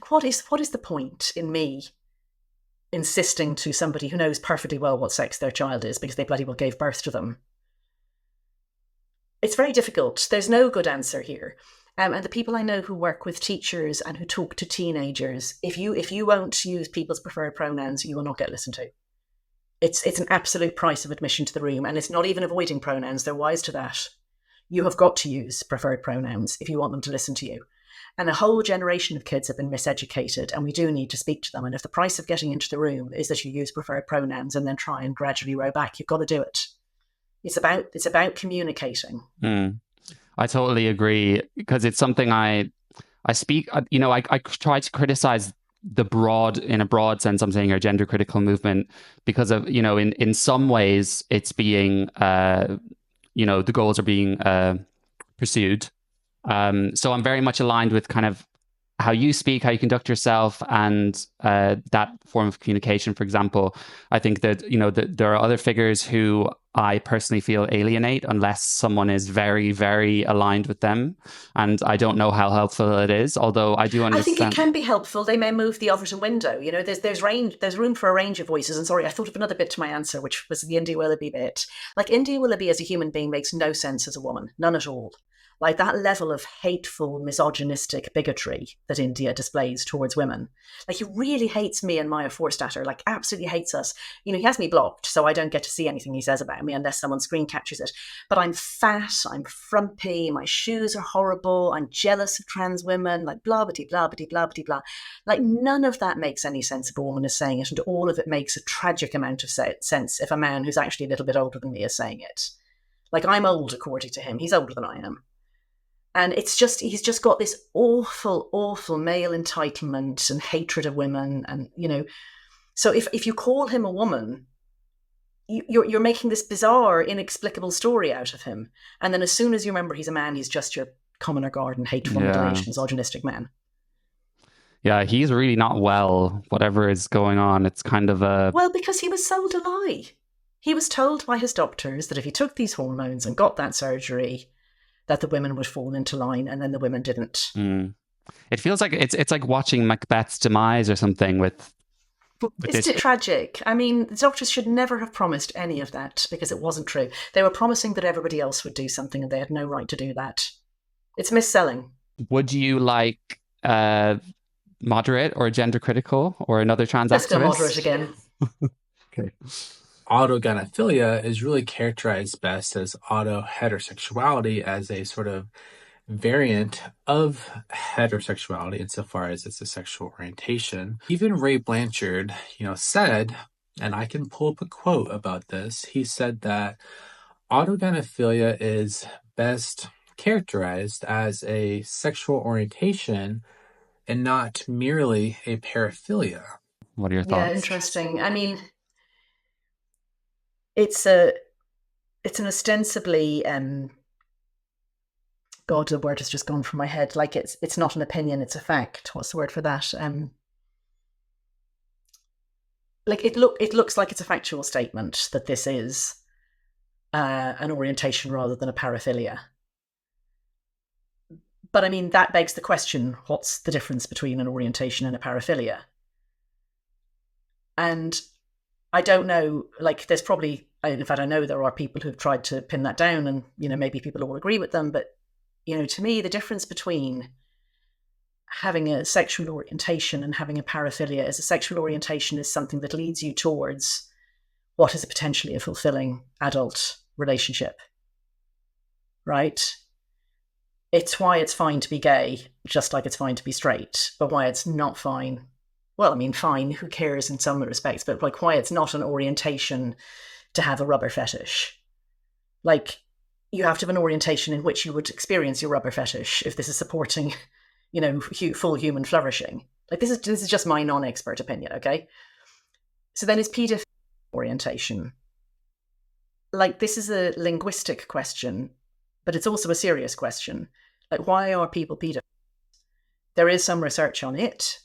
what is the point in me insisting to somebody who knows perfectly well what sex their child is because they bloody well gave birth to them? It's very difficult. There's no good answer here. And the people I know who work with teachers and who talk to teenagers, if you won't use people's preferred pronouns, you will not get listened to. It's an absolute price of admission to the room, and it's not even avoiding pronouns. They're wise to that. You have got to use preferred pronouns if you want them to listen to you. And a whole generation of kids have been miseducated, and we do need to speak to them. And if the price of getting into the room is that you use preferred pronouns and then try and gradually row back, you've got to do it. It's about communicating. I totally agree, because it's something I speak, I try to criticize in a broad sense, I'm saying, our gender critical movement, because of, in some ways it's being, the goals are being pursued. So I'm very much aligned with kind of how you speak, how you conduct yourself, and that form of communication, for example. I think that, that there are other figures who I personally feel alienate unless someone is very, very aligned with them. And I don't know how helpful it is, although I do understand. I think it can be helpful. They may move the Overton window. There's room for a range of voices. And sorry, I thought of another bit to my answer, which was the India Willoughby bit. Like, India Willoughby as a human being makes no sense as a woman. None at all. Like, that level of hateful, misogynistic bigotry that India displays towards women. Like, he really hates me and Maya Forstater, like absolutely hates us. He has me blocked, so I don't get to see anything he says about me unless someone screen captures it. But I'm fat, I'm frumpy, my shoes are horrible, I'm jealous of trans women, like blah, blah, blah, blah, blah, blah, blah. Like, none of that makes any sense if a woman is saying it, and all of it makes a tragic amount of sense if a man who's actually a little bit older than me is saying it. Like, I'm old, according to him. He's older than I am. And he's just got this awful, awful male entitlement and hatred of women. And, so if you call him a woman, you're making this bizarre, inexplicable story out of him. And then as soon as you remember he's a man, he's just your common or garden, hateful, middle-aged, misogynistic man. Yeah, he's really not well, whatever is going on. It's kind of a... Well, because he was sold a lie. He was told by his doctors that if he took these hormones and got that surgery, that the women would fall into line, and then the women didn't. It feels like it's like watching Macbeth's demise or something with Isn't it tragic? I mean, the doctors should never have promised any of that, because it wasn't true. They were promising that everybody else would do something, and they had no right to do that. It's misselling. Would you like moderate or gender critical or another trans Let's activist? go moderate again. Okay. Autogynephilia is really characterized best as autoheterosexuality, as a sort of variant of heterosexuality insofar as it's a sexual orientation. Even Ray Blanchard, said, and I can pull up a quote about this, he said that autogynephilia is best characterized as a sexual orientation and not merely a paraphilia. What are your thoughts? Yeah, interesting. I mean, it's an ostensibly God, the word has just gone from my head. Like, it's not an opinion, it's a fact. What's the word for that? Like, it looks like it's a factual statement that this is an orientation rather than a paraphilia. But I mean, that begs the question: what's the difference between an orientation and a paraphilia? And I don't know, like, there's probably, in fact, I know there are people who've tried to pin that down, and, maybe people will agree with them, but, to me, the difference between having a sexual orientation and having a paraphilia is a sexual orientation is something that leads you towards what is potentially a fulfilling adult relationship, right? It's why it's fine to be gay, just like it's fine to be straight, but why it's not fine. Well, I mean, fine, who cares in some respects, but like why it's not an orientation to have a rubber fetish. Like, you have to have an orientation in which you would experience your rubber fetish if this is supporting, full human flourishing. Like this is just my non-expert opinion, okay? So then is paedophilia orientation? Like this is a linguistic question, but it's also a serious question. Like why are people pedophiles? There is some research on it,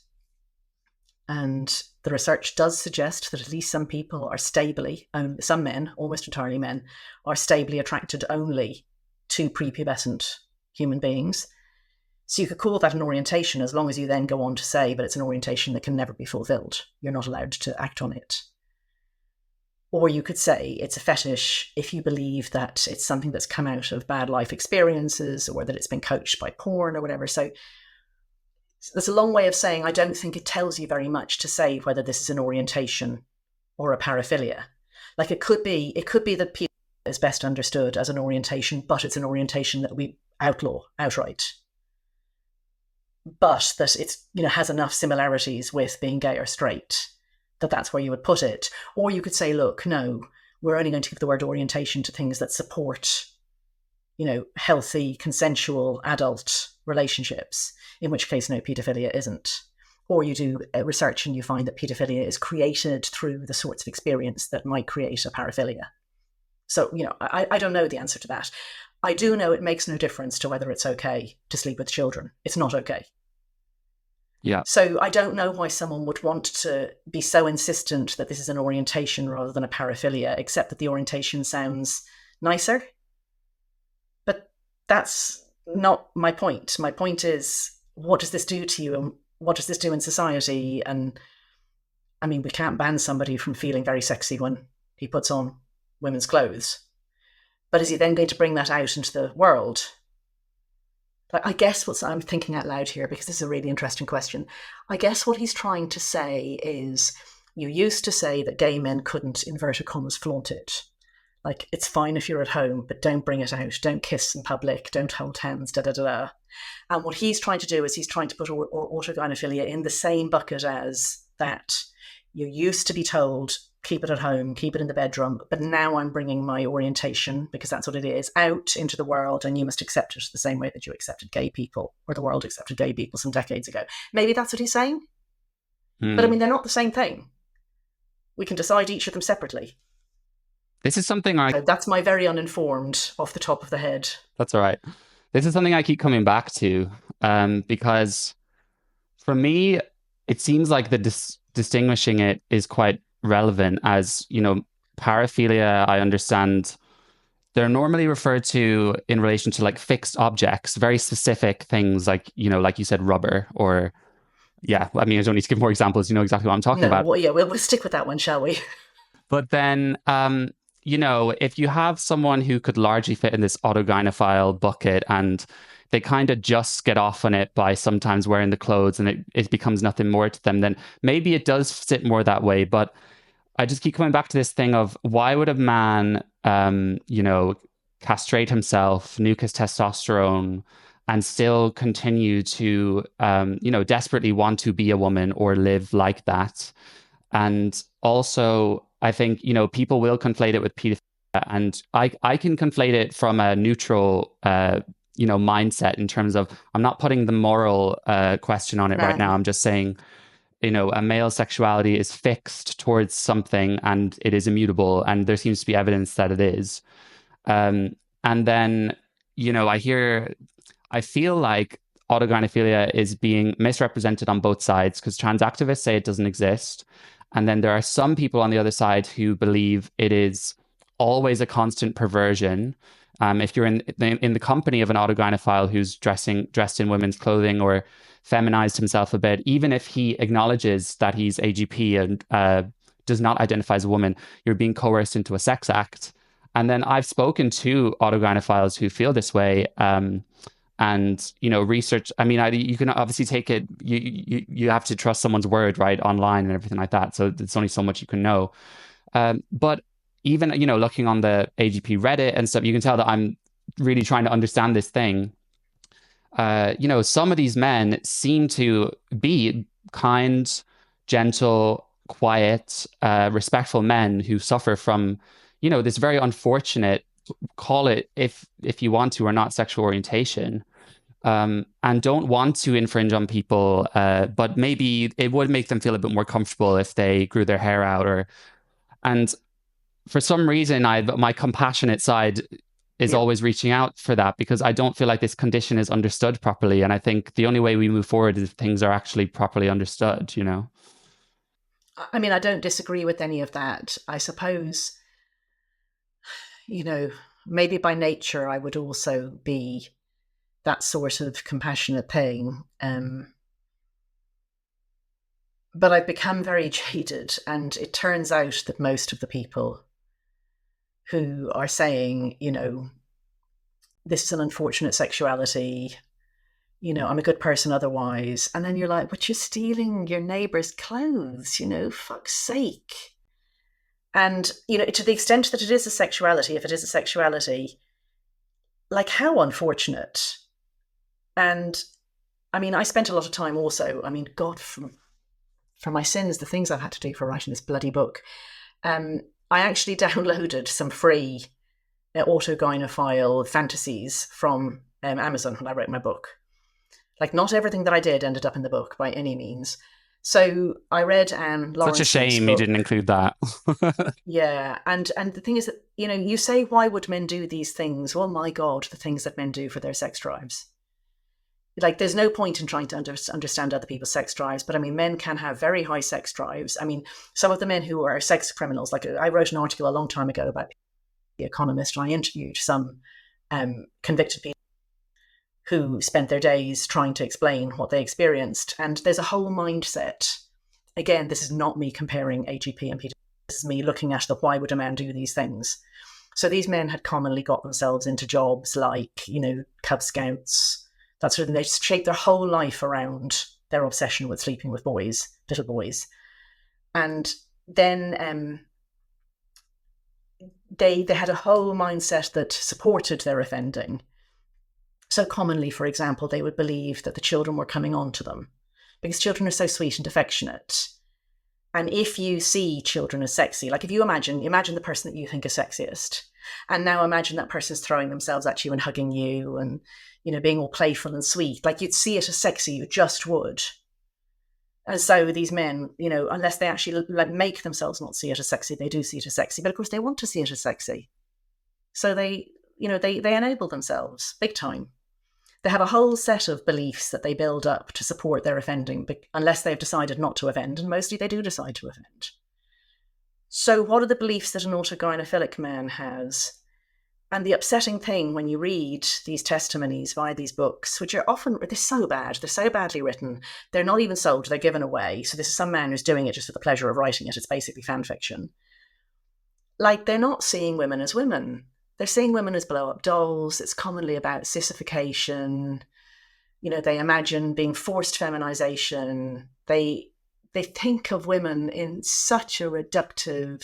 and the research does suggest that at least some people are some men, almost entirely men, are stably attracted only to prepubescent human beings. So you could call that an orientation as long as you then go on to say, but it's an orientation that can never be fulfilled. You're not allowed to act on it. Or you could say it's a fetish if you believe that it's something that's come out of bad life experiences or that it's been coached by porn or whatever. So there's a long way of saying I don't think it tells you very much to say whether this is an orientation or a paraphilia. Like it could be that pedophilia is best understood as an orientation, but it's an orientation that we outlaw outright. But that it's has enough similarities with being gay or straight that's where you would put it. Or you could say, look, no, we're only going to give the word orientation to things that support healthy, consensual adult relationships, in which case, no, paedophilia isn't. Or you do research and you find that paedophilia is created through the sorts of experience that might create a paraphilia. So, I don't know the answer to that. I do know it makes no difference to whether it's okay to sleep with children. It's not okay. Yeah. So I don't know why someone would want to be so insistent that this is an orientation rather than a paraphilia, except that the orientation sounds nicer. But that's not my point. My point is, what does this do to you and what does this do in society? And I mean, we can't ban somebody from feeling very sexy when he puts on women's clothes. But is he then going to bring that out into the world? I guess what I'm thinking out loud here, because this is a really interesting question, I guess what he's trying to say is, you used to say that gay men couldn't, inverted commas, flaunt it. Like, it's fine if you're at home, but don't bring it out. Don't kiss in public. Don't hold hands, da-da-da-da. And what he's trying to do is he's trying to put autogynephilia in the same bucket as that. You used to be told, keep it at home, keep it in the bedroom, but now I'm bringing my orientation, because that's what it is, out into the world, and you must accept it the same way that you accepted gay people, or the world accepted gay people some decades ago. Maybe that's what he's saying. But I mean, they're not the same thing. We can decide each of them separately. This is something So that's my very uninformed, off the top of the head. That's all right. This is something I keep coming back to, because for me, it seems like the distinguishing it is quite relevant. As paraphilia, I understand they're normally referred to in relation to like fixed objects, very specific things, like like you said, rubber, or I mean, I don't need to give more examples. You know exactly what I'm talking about. Well, we'll stick with that one, shall we? But then if you have someone who could largely fit in this autogynephile bucket, and they kind of just get off on it by sometimes wearing the clothes, and it becomes nothing more to them, then maybe it does sit more that way. But I just keep coming back to this thing of, why would a man, castrate himself, nuke his testosterone, and still continue to, desperately want to be a woman or live like that? And also, I think, people will conflate it with pedophilia, and I can conflate it from a neutral, mindset, in terms of, I'm not putting the moral question on it right now. I'm just saying, a male sexuality is fixed towards something and it is immutable, and there seems to be evidence that it is. And then, I feel like autogynephilia is being misrepresented on both sides, because trans activists say it doesn't exist. And then there are some people on the other side who believe it is always a constant perversion. If you're in the company of an autogynephile who's dressed in women's clothing, or feminized himself a bit, even if he acknowledges that he's AGP and does not identify as a woman, you're being coerced into a sex act. And then I've spoken to autogynephiles who feel this way. And research, I mean, you can obviously take it, you have to trust someone's word, right, online and everything like that, so it's only so much you can know. But even looking on the AGP Reddit and stuff, you can tell that I'm really trying to understand this thing. Some of these men seem to be kind, gentle, quiet, respectful men who suffer from this very unfortunate call it, if you want to or not, sexual orientation, and don't want to infringe on people, but maybe it would make them feel a bit more comfortable if they grew their hair out, and for some reason, my compassionate side is always reaching out for that, because I don't feel like this condition is understood properly. And I think the only way we move forward is if things are actually properly understood, you know? I mean, I don't disagree with any of that. I suppose, you know, maybe by nature I would also be that sort of compassionate thing. But I've become very jaded, and it turns out that most of the people who are saying, you know, this is an unfortunate sexuality, you know, I'm a good person otherwise. And then you're like, but you're stealing your neighbor's clothes, you know, fuck's sake. And, you know, to the extent that it is a sexuality, if it is a sexuality, like, how unfortunate. And I mean, I spent a lot of time also, I mean, God, for my sins, the things I've had to do for writing this bloody book. I actually downloaded some free autogynephile fantasies from Amazon when I wrote my book. Like, not everything that I did ended up in the book by any means. So I read Anne Lawrence's Such a shame book. you didn't include that. Yeah, and the thing is that, you know, you say, why would men do these things? Well, my God, the things that men do for their sex drives. Like, there's no point in trying to understand other people's sex drives, but I mean, men can have very high sex drives. I mean, some of the men who are sex criminals, like I wrote an article a long time ago about the Economist, and I interviewed some convicted people who spent their days trying to explain what they experienced. And there's a whole mindset. Again, this is not me comparing AGP and PD. This is me looking at the why would a man do these things. So these men had commonly got themselves into jobs like, you know, Cub Scouts, that sort of thing. They shaped their whole life around their obsession with sleeping with boys, little boys. And then they had a whole mindset that supported their offending. So commonly, for example, they would believe that the children were coming on to them because children are so sweet and affectionate. And if you see children as sexy, like if you imagine the person that you think is sexiest, and now imagine that person's throwing themselves at you and hugging you and, you know, being all playful and sweet, like you'd see it as sexy, you just would. And so these men, you know, unless they actually like make themselves not see it as sexy, they do see it as sexy. But of course, they want to see it as sexy. So they, you know, they enable themselves big time. They have a whole set of beliefs that they build up to support their offending, unless they've decided not to offend, and mostly they do decide to offend. So what are the beliefs that an autogynephilic man has? And the upsetting thing when you read these testimonies via these books, which are often, they're so bad, they're so badly written, they're not even sold, they're given away. So this is some man who's doing it just for the pleasure of writing it. It's basically fan fiction. Like, they're not seeing women as women. They're seeing women as blow-up dolls. It's commonly about sissification. You know, they imagine being forced feminization. They think of women in such a reductive,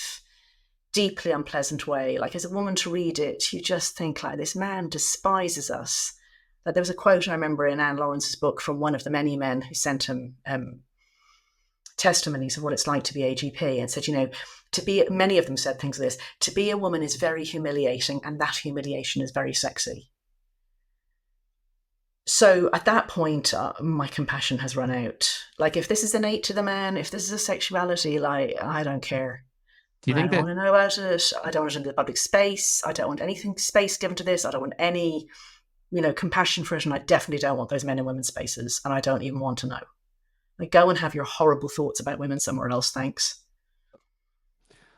deeply unpleasant way. Like, as a woman to read it, you just think, like, this man despises us. Like, there was a quote I remember in Anne Lawrence's book from one of the many men who sent him testimonies of what it's like to be AGP, and said, you know, many of them said things like this: to be a woman is very humiliating, and that humiliation is very sexy. So at that point, my compassion has run out. Like, if this is innate to the man, if this is a sexuality, like, I don't care. Do you think I don't want to know about it. I don't want it in the public space. I don't want anything space given to this. I don't want any, you know, compassion for it, and I definitely don't want those men in women's spaces, and I don't even want to know. Like, go and have your horrible thoughts about women somewhere else, thanks.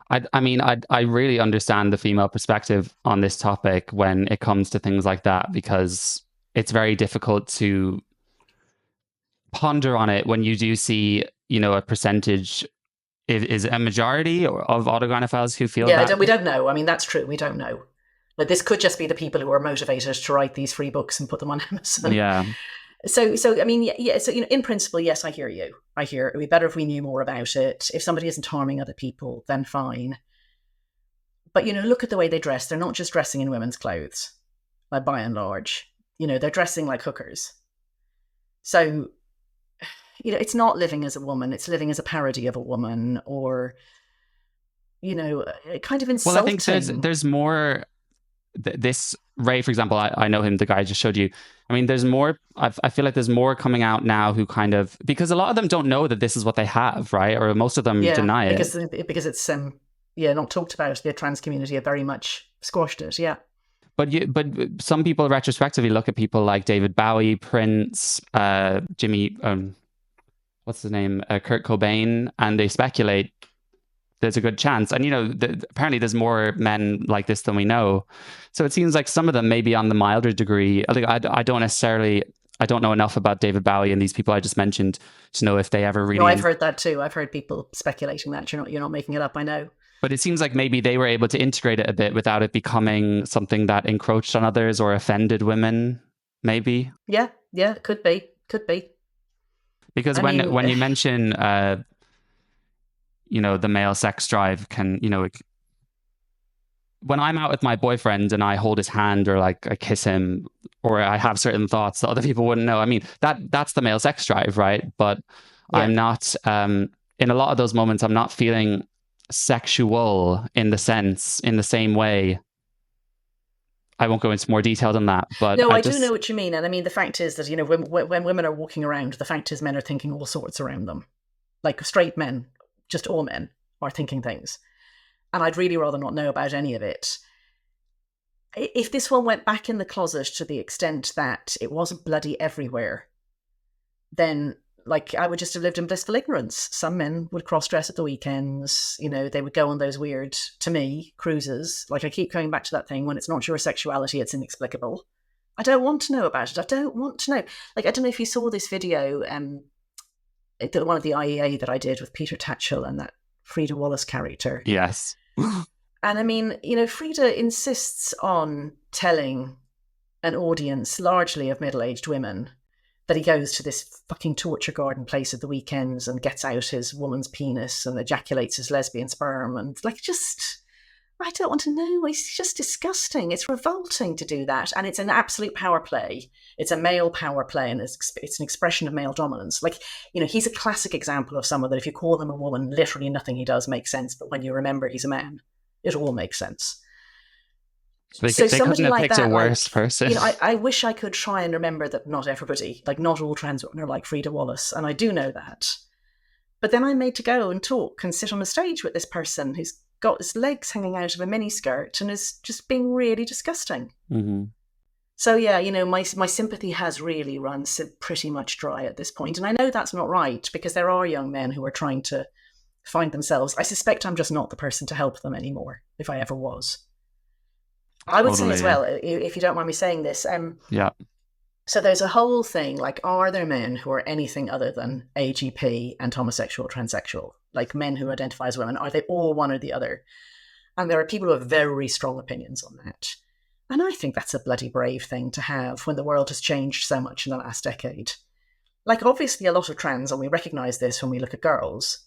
I mean, I really understand the female perspective on this topic when it comes to things like that, because it's very difficult to ponder on it when you do see, you know, a percentage. Is it a majority of autogynephiles who feel that? We don't know. I mean, that's true. We don't know. But this could just be the people who are motivated to write these free books and put them on Amazon. Yeah. So I mean, yeah. So, you know, in principle, yes, I hear you. I hear it would be better if we knew more about it. If somebody isn't harming other people, then fine. But, you know, look at the way they dress. They're not just dressing in women's clothes, like, by and large. You know, they're dressing like hookers. So, you know, it's not living as a woman. It's living as a parody of a woman, or, you know, kind of insulting. Well, I think there's more. this Ray, for example, I know him, the guy I just showed you. I mean, there's more, I feel like there's more coming out now who kind of, because a lot of them don't know that this is what they have, right? Or most of them deny it. Because it's not talked about. The trans community have very much squashed it, But some people retrospectively look at people like David Bowie, Prince, Jimmy, what's his name, Kurt Cobain, and they speculate there's a good chance. And, apparently there's more men like this than we know. So it seems like some of them may be on the milder degree. I don't know enough about David Bowie and these people I just mentioned to know if they ever really... No, I've heard that too. I've heard people speculating that. You're not making it up, I know. But it seems like maybe they were able to integrate it a bit without it becoming something that encroached on others or offended women, maybe. Yeah, could be. Because when you mention, the male sex drive can, when I'm out with my boyfriend and I hold his hand or like I kiss him or I have certain thoughts that other people wouldn't know. I mean, that's the male sex drive, right? But I'm not, in a lot of those moments, I'm not feeling sexual in the same way. I won't go into more detail than that, but no, I do know what you mean. And I mean, the fact is that, when women are walking around, the fact is men are thinking all sorts around them. Like straight men, just all men are thinking things. And I'd really rather not know about any of it. If this one went back in the closet to the extent that it wasn't bloody everywhere, then I would just have lived in blissful ignorance. Some men would cross-dress at the weekends. They would go on those weird, to me, cruises. I keep going back to that thing, when it's not your sexuality, it's inexplicable. I don't want to know about it. I don't want to know. I don't know if you saw this video, one of the IEA that I did with Peter Tatchell and that Frida Wallace character. Yes. And I mean, Frida insists on telling an audience, largely of middle-aged women, that he goes to this fucking torture garden place at the weekends and gets out his woman's penis and ejaculates his lesbian sperm. And I don't want to know. It's just disgusting. It's revolting to do that. And it's an absolute power play. It's a male power play, and it's an expression of male dominance. He's a classic example of someone that if you call him a woman, literally nothing he does makes sense. But when you remember he's a man, it all makes sense. They couldn't have picked a worse person. I wish I could try and remember that not everybody, not all trans women are like Frida Wallace, and I do know that. But then I'm made to go and talk and sit on a stage with this person who's got his legs hanging out of a miniskirt and is just being really disgusting. Mm-hmm. So my sympathy has really run pretty much dry at this point, and I know that's not right because there are young men who are trying to find themselves. I suspect I'm just not the person to help them anymore, if I ever was. I would say as well, if you don't mind me saying this. So there's a whole thing, are there men who are anything other than AGP and homosexual, transsexual? Men who identify as women, are they all one or the other? And there are people who have very strong opinions on that. And I think that's a bloody brave thing to have when the world has changed so much in the last decade. Obviously a lot of trans, and we recognise this when we look at girls,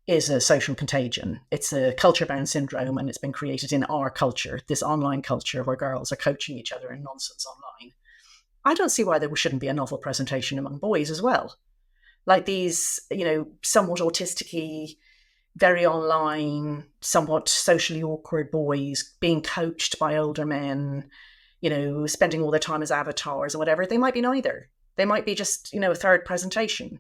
is a social contagion. It's a culture-bound syndrome, and it's been created in our culture, this online culture where girls are coaching each other in nonsense online. I don't see why there shouldn't be a novel presentation among boys as well. These, somewhat autistic-y, very online, somewhat socially awkward boys being coached by older men, spending all their time as avatars or whatever. They might be neither. They might be just, a third presentation.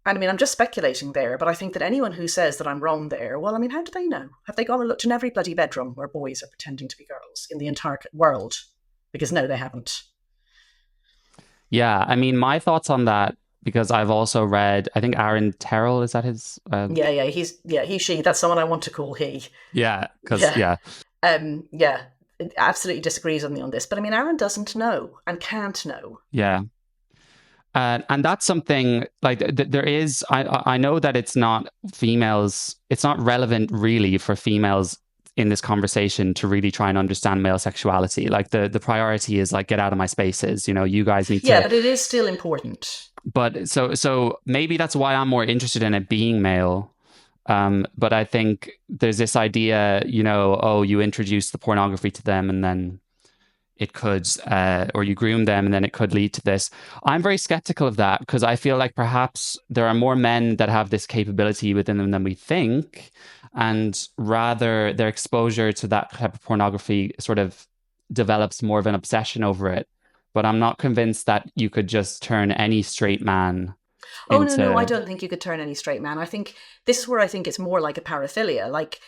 And I mean, I'm just speculating there, but I think that anyone who says that I'm wrong there, well, I mean, how do they know? Have they gone and looked in every bloody bedroom where boys are pretending to be girls in the entire world? Because no, they haven't. Yeah, I mean, my thoughts on that, because I've also read, I think Aaron Terrell, is that his? He, she. That's someone I want to call he. Yeah, because it absolutely disagrees with me on this. But I mean, Aaron doesn't know and can't know. Yeah. And that's something there is, I know that it's not relevant really for females in this conversation to really try and understand male sexuality. The priority is get out of my spaces, you guys need to. Yeah, but it is still important. But so maybe that's why I'm more interested in it being male. But I think there's this idea, you introduce the pornography to them and then it could, or you groom them and then it could lead to this. I'm very skeptical of that because I feel like perhaps there are more men that have this capability within them than we think. and rather their exposure to that type of pornography sort of develops more of an obsession over it. But I'm not convinced that you could just turn any straight man Oh, into... no, I don't think you could turn any straight man. I think this is where I think it's more like a paraphilia. Like,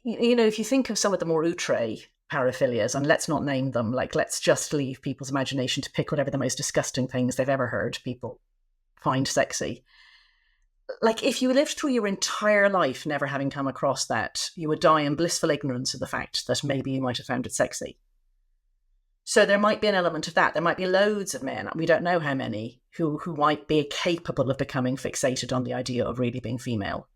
if you think of some of the more outre paraphilias, and let's not name them, like, let's just leave people's imagination to pick whatever the most disgusting things they've ever heard people find sexy. Like, if you lived through your entire life never having come across that, you would die in blissful ignorance of the fact that maybe you might have found it sexy. So there might be an element of that. There might be loads of men, we don't know how many, who might be capable of becoming fixated on the idea of really being female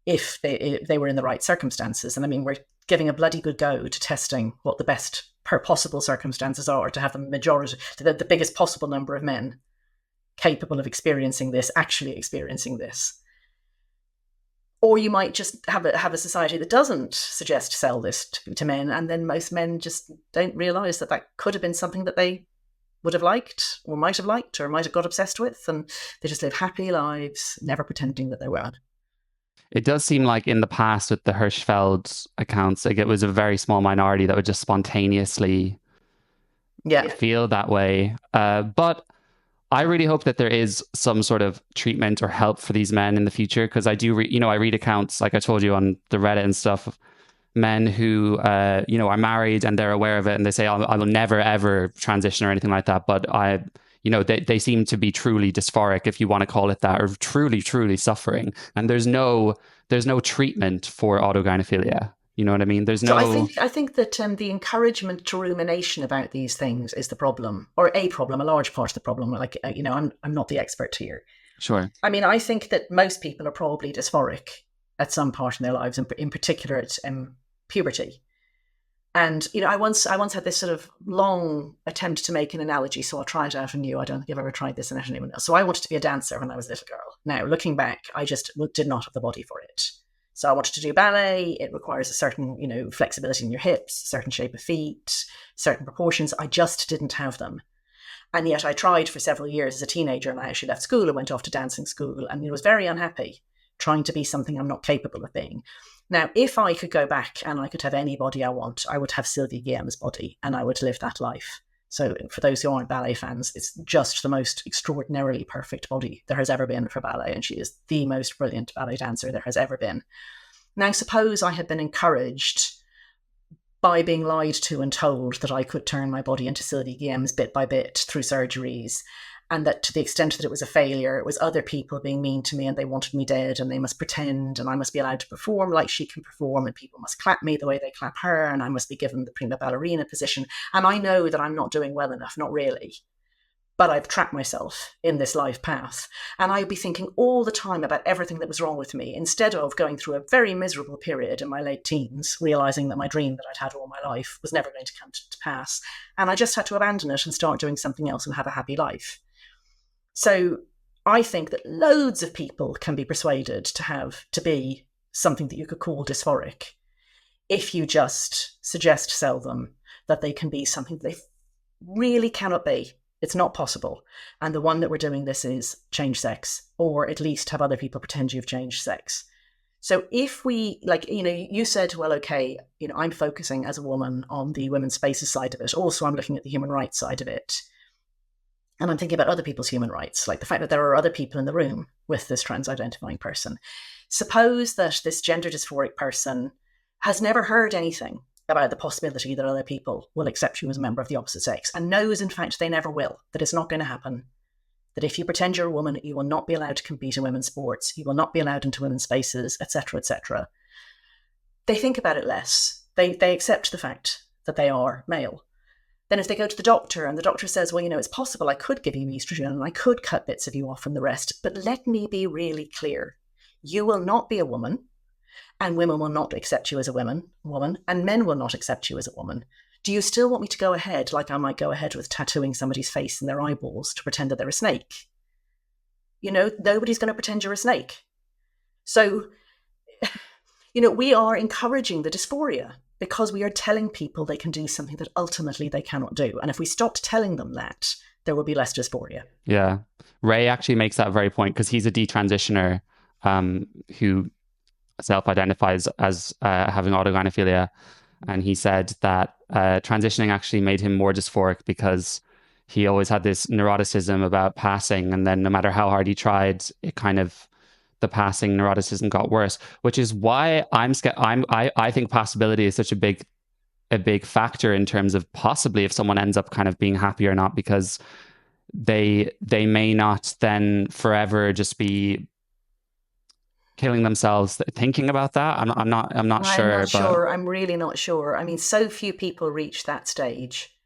if they were in the right circumstances. And I mean, we're giving a bloody good go to testing what the best possible circumstances are to have the biggest possible number of men capable of actually experiencing this. Or you might just have a society that doesn't suggest sell this to men, and then most men just don't realise that could have been something that they would have liked, or might have liked, or might have got obsessed with, and they just live happy lives, never pretending that they were. It does seem like in the past with the Hirschfeld accounts, like it was a very small minority that would just spontaneously feel that way. But I really hope that there is some sort of treatment or help for these men in the future, because I do, I read accounts, like I told you on the Reddit and stuff, of men who, are married and they're aware of it and they say, I will never, ever transition or anything like that. But they seem to be truly dysphoric, if you want to call it that, or truly, truly suffering. And there's no treatment for autogynephilia. You know what I mean? There's no... So I think that the encouragement to rumination about these things is the problem, or a large part of the problem. Like, I'm not the expert here. Sure. I mean, I think that most people are probably dysphoric at some part in their lives, in particular at puberty. And, I once had this sort of long attempt to make an analogy, so I'll try it out on you. I don't think I've ever tried this on anyone else. So I wanted to be a dancer when I was a little girl. Now, looking back, I just did not have the body for it. So I wanted to do ballet. It requires a certain, flexibility in your hips, certain shape of feet, certain proportions. I just didn't have them. And yet I tried for several years as a teenager, and I actually left school and went off to dancing school, and was very unhappy trying to be something I'm not capable of being. Now, if I could go back and I could have any body I want, I would have Sylvia Guillem's body, and I would live that life. So for those who aren't ballet fans, it's just the most extraordinarily perfect body there has ever been for ballet, and she is the most brilliant ballet dancer there has ever been. Now, suppose I had been encouraged by being lied to and told that I could turn my body into Sylvia Guillem's bit by bit through surgeries, and that to the extent that it was a failure, it was other people being mean to me and they wanted me dead and they must pretend and I must be allowed to perform like she can perform and people must clap me the way they clap her and I must be given the prima ballerina position. And I know that I'm not doing well enough, not really. But I've trapped myself in this life path. And I'd be thinking all the time about everything that was wrong with me, instead of going through a very miserable period in my late teens, realizing that my dream that I'd had all my life was never going to come to pass. And I just had to abandon it and start doing something else and have a happy life. So I think that loads of people can be persuaded to be something that you could call dysphoric if you just sell them that they can be something that they really cannot be. It's not possible. And the one that we're doing this is change sex, or at least have other people pretend you've changed sex. So if we, you said, well, okay, I'm focusing as a woman on the women's spaces side of it. Also, I'm looking at the human rights side of it. And I'm thinking about other people's human rights, like the fact that there are other people in the room with this trans-identifying person. Suppose that this gender dysphoric person has never heard anything about the possibility that other people will accept you as a member of the opposite sex, and knows, in fact, they never will, that it's not going to happen, that if you pretend you're a woman, you will not be allowed to compete in women's sports, you will not be allowed into women's spaces, etc., etc. They think about it less. They accept the fact that they are male. Then if they go to the doctor and the doctor says, well, it's possible I could give you estrogen and I could cut bits of you off from the rest, but let me be really clear. You will not be a woman, and women will not accept you as a woman, and men will not accept you as a woman. Do you still want me to go ahead, like I might go ahead with tattooing somebody's face and their eyeballs to pretend that they're a snake? Nobody's going to pretend you're a snake. So, we are encouraging the dysphoria because we are telling people they can do something that ultimately they cannot do. And if we stopped telling them that, there will be less dysphoria. Yeah. Ray actually makes that very point, because he's a detransitioner who self-identifies as having autogynephilia, and he said that transitioning actually made him more dysphoric because he always had this neuroticism about passing, and then no matter how hard he tried, the passing neuroticism got worse. Which is why I think possibility is such a big factor in terms of possibly if someone ends up kind of being happy or not, because they may not then forever just be killing themselves thinking about that. I'm not sure. I'm not sure. I'm really not sure. I mean, so few people reach that stage.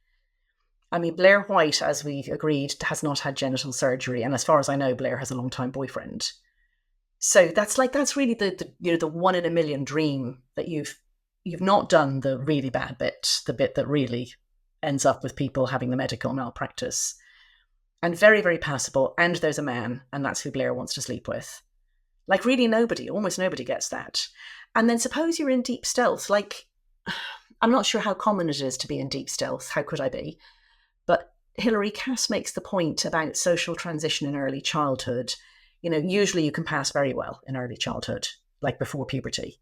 I mean, Blair White, as we agreed, has not had genital surgery, and as far as I know, Blair has a long-time boyfriend. So that's really the 1 in a million dream, that you've not done the really bad bit, the bit that really ends up with people having the medical malpractice, and very, very passable. And there's a man, and that's who Blair wants to sleep with. Like, really almost nobody gets that. And then suppose you're in deep stealth. Like, I'm not sure how common it is to be in deep stealth. How could I be? But Hilary Cass makes the point about social transition in early childhood. You know, usually you can pass very well in early childhood, like before puberty.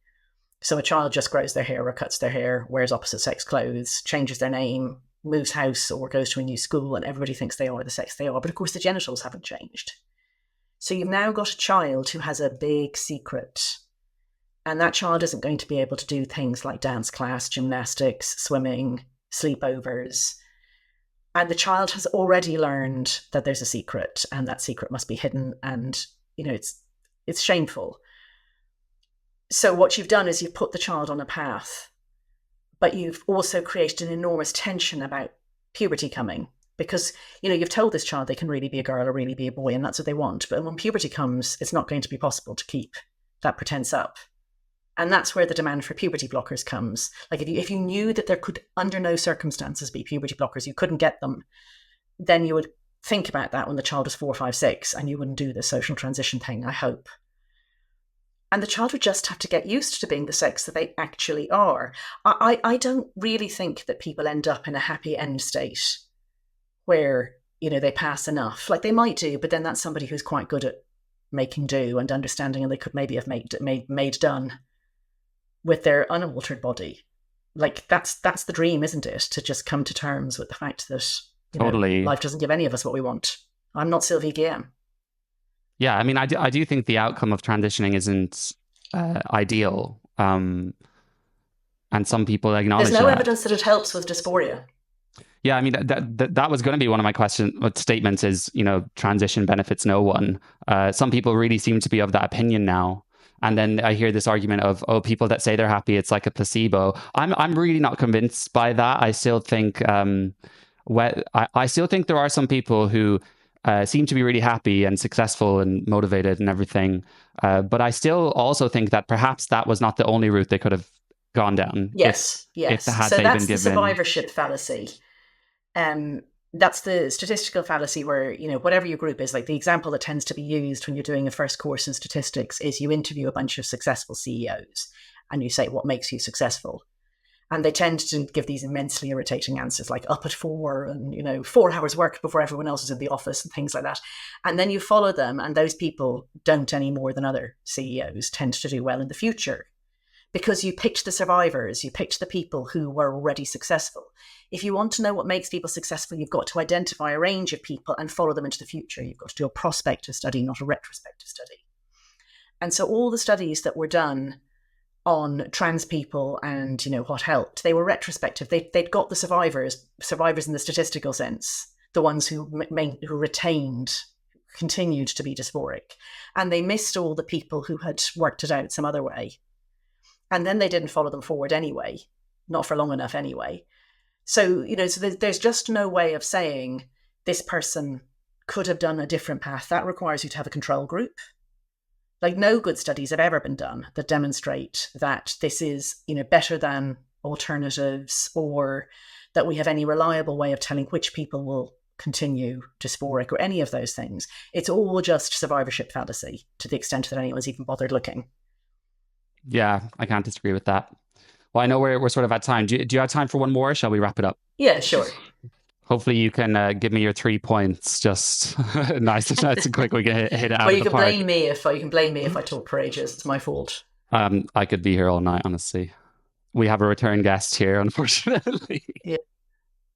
So a child just grows their hair or cuts their hair, wears opposite sex clothes, changes their name, moves house or goes to a new school, and everybody thinks they are the sex they are. But of course, the genitals haven't changed. So you've now got a child who has a big secret, and that child isn't going to be able to do things like dance class, gymnastics, swimming, sleepovers. And the child has already learned that there's a secret, and that secret must be hidden, and, you know, it's shameful. So what you've done is you've put the child on a path, but you've also created an enormous tension about puberty coming. Because, you know, you've told this child they can really be a girl or really be a boy, and that's what they want. But when puberty comes, it's not going to be possible to keep that pretense up. And that's where the demand for puberty blockers comes. Like, if you knew that there could, under no circumstances, be puberty blockers, you couldn't get them, then you would think about that when the child is 4, 5, 6, and you wouldn't do the social transition thing, I hope. And the child would just have to get used to being the sex that they actually are. I don't really think that people end up in a happy end state where, you know, they pass enough. Like, they might do, but then that's somebody who's quite good at making do and understanding, and they could maybe have made done with their unaltered body. Like, that's the dream, isn't it? To just come to terms with the fact that, you know, life doesn't give any of us what we want. I'm not Sylvie Guillaume. Yeah, I mean, I do think the outcome of transitioning isn't ideal. And some people acknowledge there's no that. Evidence that it helps with dysphoria. Yeah, I mean, that was going to be one of my statements is, you know, transition benefits no one. Some people really seem to be of that opinion now. And then I hear this argument of, oh, people that say they're happy, it's like a placebo. I'm really not convinced by that. I still think I still think there are some people who seem to be really happy and successful and motivated and everything. But I still also think that perhaps that was not the only route they could have gone down. Yes. If So that's the survivorship fallacy. That's the statistical fallacy where, you know, whatever your group is, like the example that tends to be used when you're doing a first course in statistics is you interview a bunch of successful CEOs and you say, what makes you successful? And they tend to give these immensely irritating answers like up at 4 and, you know, 4 hours work before everyone else is in the office and things like that. And then you follow them, and those people don't any more than other CEOs tend to do well in the future. Because you picked the survivors, you picked the people who were already successful. If you want to know what makes people successful, you've got to identify a range of people and follow them into the future. You've got to do a prospective study, not a retrospective study. And so all the studies that were done on trans people and, you know, what helped, they were retrospective. They'd got the survivors in the statistical sense, the ones who retained, continued to be dysphoric. And they missed all the people who had worked it out some other way. And then they didn't follow them forward anyway, not for long enough anyway. So, you know, so there's just no way of saying this person could have done a different path. That requires you to have a control group. Like, no good studies have ever been done that demonstrate that this is, you know, better than alternatives, or that we have any reliable way of telling which people will continue dysphoric or any of those things. It's all just survivorship fallacy to the extent that anyone's even bothered looking. Yeah, I can't disagree with that. Well, I know we're sort of at time. Do you have time for one more? Or shall we wrap it up? Yeah, sure. Hopefully you can give me your 3 points. Just nice and quick. We can hit it out. Well, you can blame me if I talk for ages. It's my fault. I could be here all night, honestly. We have a return guest here, unfortunately. Yeah.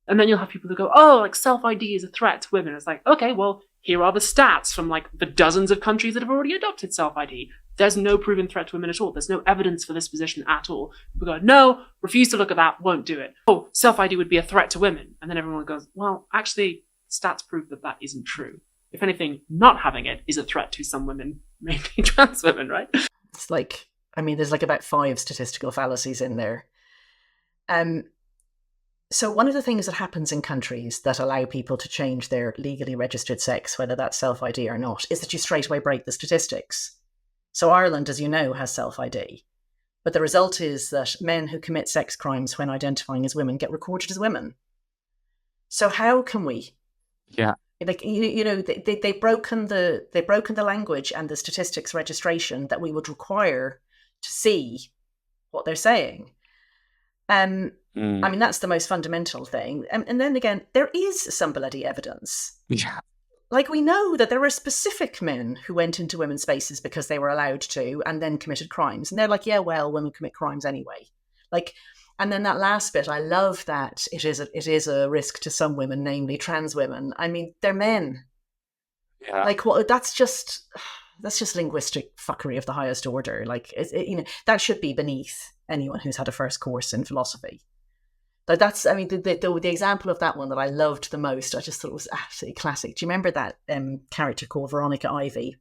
And then you'll have people who go, oh, like self-ID is a threat to women. It's like, okay, well, here are the stats from like the dozens of countries that have already adopted self-ID. There's no proven threat to women at all. There's no evidence for this position at all. People go, no, refuse to look at that, won't do it. Oh, self-ID would be a threat to women. And then everyone goes, well, actually, stats prove that that isn't true. If anything, not having it is a threat to some women, mainly trans women, right? It's like, I mean, there's like about 5 statistical fallacies in there. So one of the things that happens in countries that allow people to change their legally registered sex, whether that's self-ID or not, is that you straight away break the statistics. So Ireland, as you know, has self-ID. But the result is that men who commit sex crimes when identifying as women get recorded as women. So how can we? Yeah. Like, you know, they've broken the language and the statistics registration that we would require to see what they're saying. I mean, that's the most fundamental thing. And then again, there is some bloody evidence. Yeah. Like, we know that there are specific men who went into women's spaces because they were allowed to and then committed crimes. And they're like, yeah, well, women commit crimes anyway. Like, and then that last bit, I love that it is a risk to some women, namely trans women. I mean, they're men. Yeah. Like, what? That's just linguistic fuckery of the highest order. Like, you know, that should be beneath anyone who's had a first course in philosophy. But that's, I mean, the example of that one that I loved the most, I just thought it was absolutely classic. Do you remember that character called Veronica Ivy?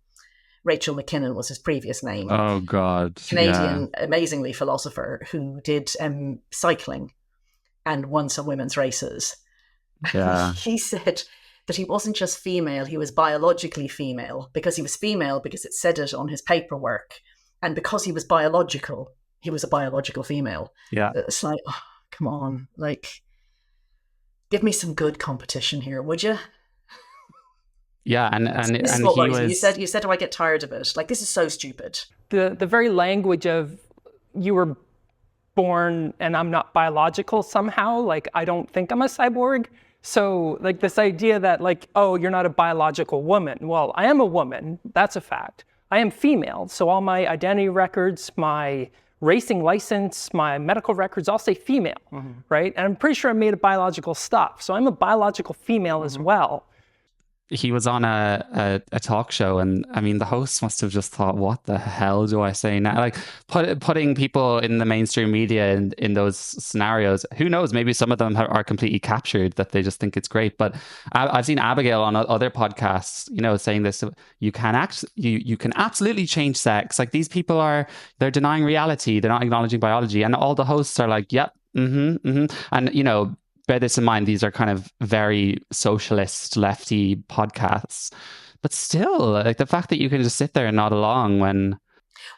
Rachel McKinnon was his previous name. Oh, God. Canadian, amazingly philosopher who did cycling and won some women's races. Yeah. He said that he wasn't just female, he was biologically female because he was female because it said it on his paperwork. And because he was biological, he was a biological female. Yeah. It's like, oh, come on, like, give me some good competition here, would you? Yeah, and this is what he was. You said, do I get tired of it? Like, this is so stupid. The very language of you were born and I'm not biological somehow. Like, I don't think I'm a cyborg. So, like, this idea that, like, oh, you're not a biological woman. Well, I am a woman. That's a fact. I am female. So all my identity records, my racing license, my medical records all say female, right? And I'm pretty sure I'm made of biological stuff. So I'm a biological female as well. He was on a talk show, and I mean, the host must have just thought, what the hell do I say now? Like, putting people in the mainstream media in those scenarios, who knows, maybe some of them are completely captured, that they just think it's great. But I've seen Abigail on other podcasts, you know, saying this: you can absolutely change sex. Like, these people they're denying reality, they're not acknowledging biology, and all the hosts are like, yep, and you know, bear this in mind, these are kind of very socialist, lefty podcasts. But still, like, the fact that you can just sit there and nod along when...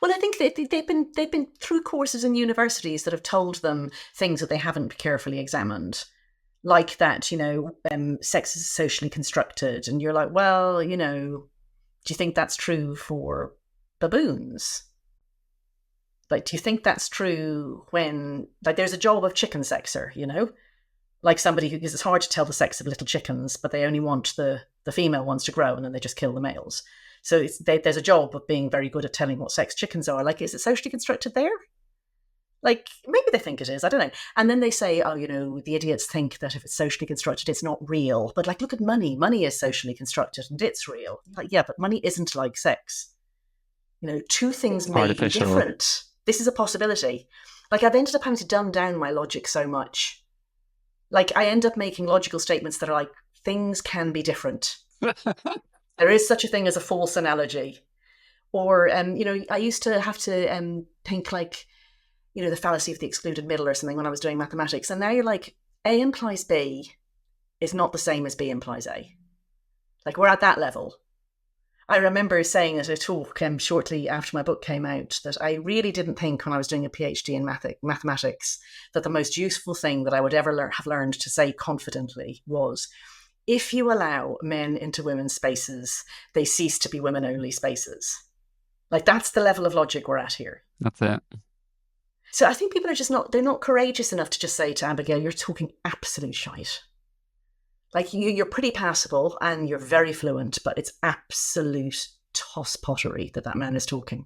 Well, I think they've been through courses in universities that have told them things that they haven't carefully examined. Like that, you know, sex is socially constructed. And you're like, well, you know, do you think that's true for baboons? Like, do you think that's true when, like, there's a job of chicken sexer, you know? Like somebody who, because it's hard to tell the sex of little chickens, but they only want the female ones to grow and then they just kill the males. So there's a job of being very good at telling what sex chickens are. Like, is it socially constructed there? Like, maybe they think it is, I don't know. And then they say, oh, you know, the idiots think that if it's socially constructed, it's not real. But like, look at money. Money is socially constructed and it's real. Like, yeah, but money isn't like sex. You know, two things may be different. This is a possibility. Like, I've ended up having to dumb down my logic so much. Like, I end up making logical statements that are like, things can be different. There is such a thing as a false analogy. Or, you know, I used to have to think like, you know, the fallacy of the excluded middle or something when I was doing mathematics. And now you're like, A implies B is not the same as B implies A. Like, we're at that level. I remember saying at a talk shortly after my book came out that I really didn't think when I was doing a PhD in mathematics that the most useful thing that I would ever have learned to say confidently was, if you allow men into women's spaces, they cease to be women-only spaces. Like, that's the level of logic we're at here. That's it. So I think people are just they're not courageous enough to just say to Abigail, you're talking absolute shite. Like, you're pretty passable and you're very fluent, but it's absolute toss pottery that man is talking.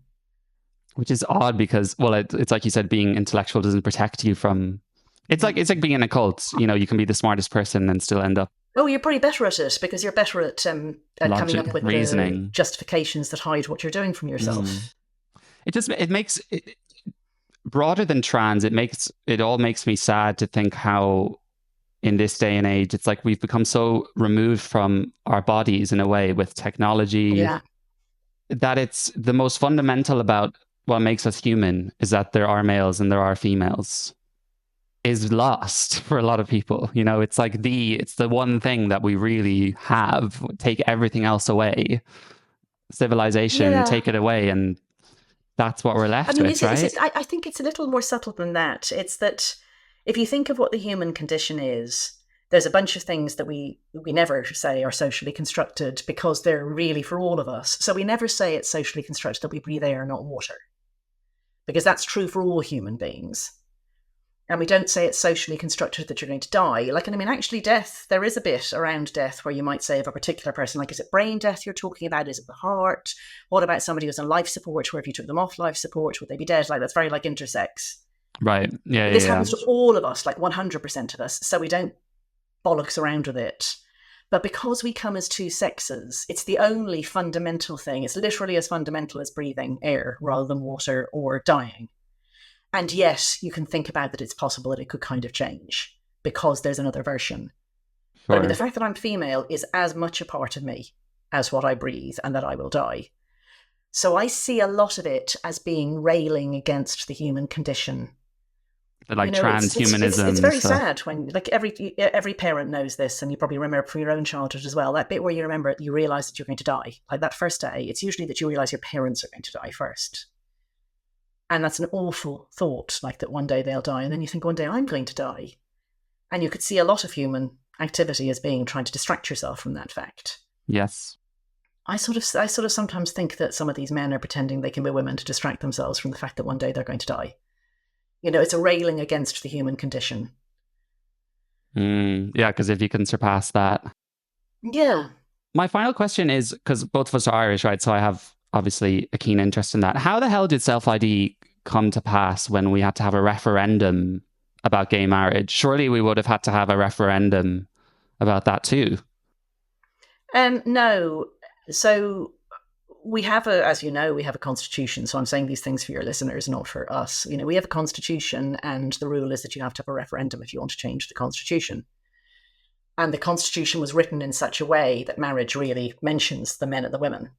Which is odd because, well, it's like you said, being intellectual doesn't protect you from. It's like being in a cult. You know, you can be the smartest person and still end up. Oh, you're probably better at it because you're better at coming up with reasoning, the justifications that hide what you're doing from yourself. It makes it, broader than trans. It all makes me sad to think how, in this day and age, it's like we've become so removed from our bodies in a way with technology. That it's the most fundamental about what makes us human is that there are males and there are females is lost for a lot of people. You know, it's like it's the one thing that we really have. Take everything else away, civilization, take it away, and that's what we're left with, right? I think it's a little more subtle than that. It's that if you think of what the human condition is, there's a bunch of things that we never say are socially constructed because they're really for all of us. So we never say it's socially constructed that we breathe air, not water, because that's true for all human beings. And we don't say it's socially constructed that you're going to die. Like, and I mean, actually death, there is a bit around death where you might say of a particular person, like, is it brain death you're talking about? Is it the heart? What about somebody who's on life support, where if you took them off life support, would they be dead? Like, that's very like intersex. Right. Yeah. This happens to all of us, like 100% of us. So we don't bollocks around with it. But because we come as two sexes, it's the only fundamental thing. It's literally as fundamental as breathing air rather than water or dying. And yet you can think about that it's possible that it could kind of change because there's another version. Sure. But I mean, the fact that I'm female is as much a part of me as what I breathe and that I will die. So I see a lot of it as being railing against the human condition. Like transhumanism. It's very sad when, like, every parent knows this, and you probably remember from your own childhood as well, that bit where you remember you realise that you're going to die. Like that first day, it's usually that you realise your parents are going to die first. And that's an awful thought, like that one day they'll die, and then you think one day I'm going to die. And you could see a lot of human activity as being trying to distract yourself from that fact. Yes. I sort of sometimes think that some of these men are pretending they can be women to distract themselves from the fact that one day they're going to die. You know, it's a railing against the human condition. Yeah, because if you can surpass that. Yeah. My final question is, because both of us are Irish, right? So I have obviously a keen interest in that. How the hell did self-ID come to pass when we had to have a referendum about gay marriage? Surely we would have had to have a referendum about that too. No. So we have as you know, we have a constitution. So I'm saying these things for your listeners, not for us. You know, we have a constitution, and the rule is that you have to have a referendum if you want to change the constitution. And the constitution was written in such a way that marriage really mentions the men and the women.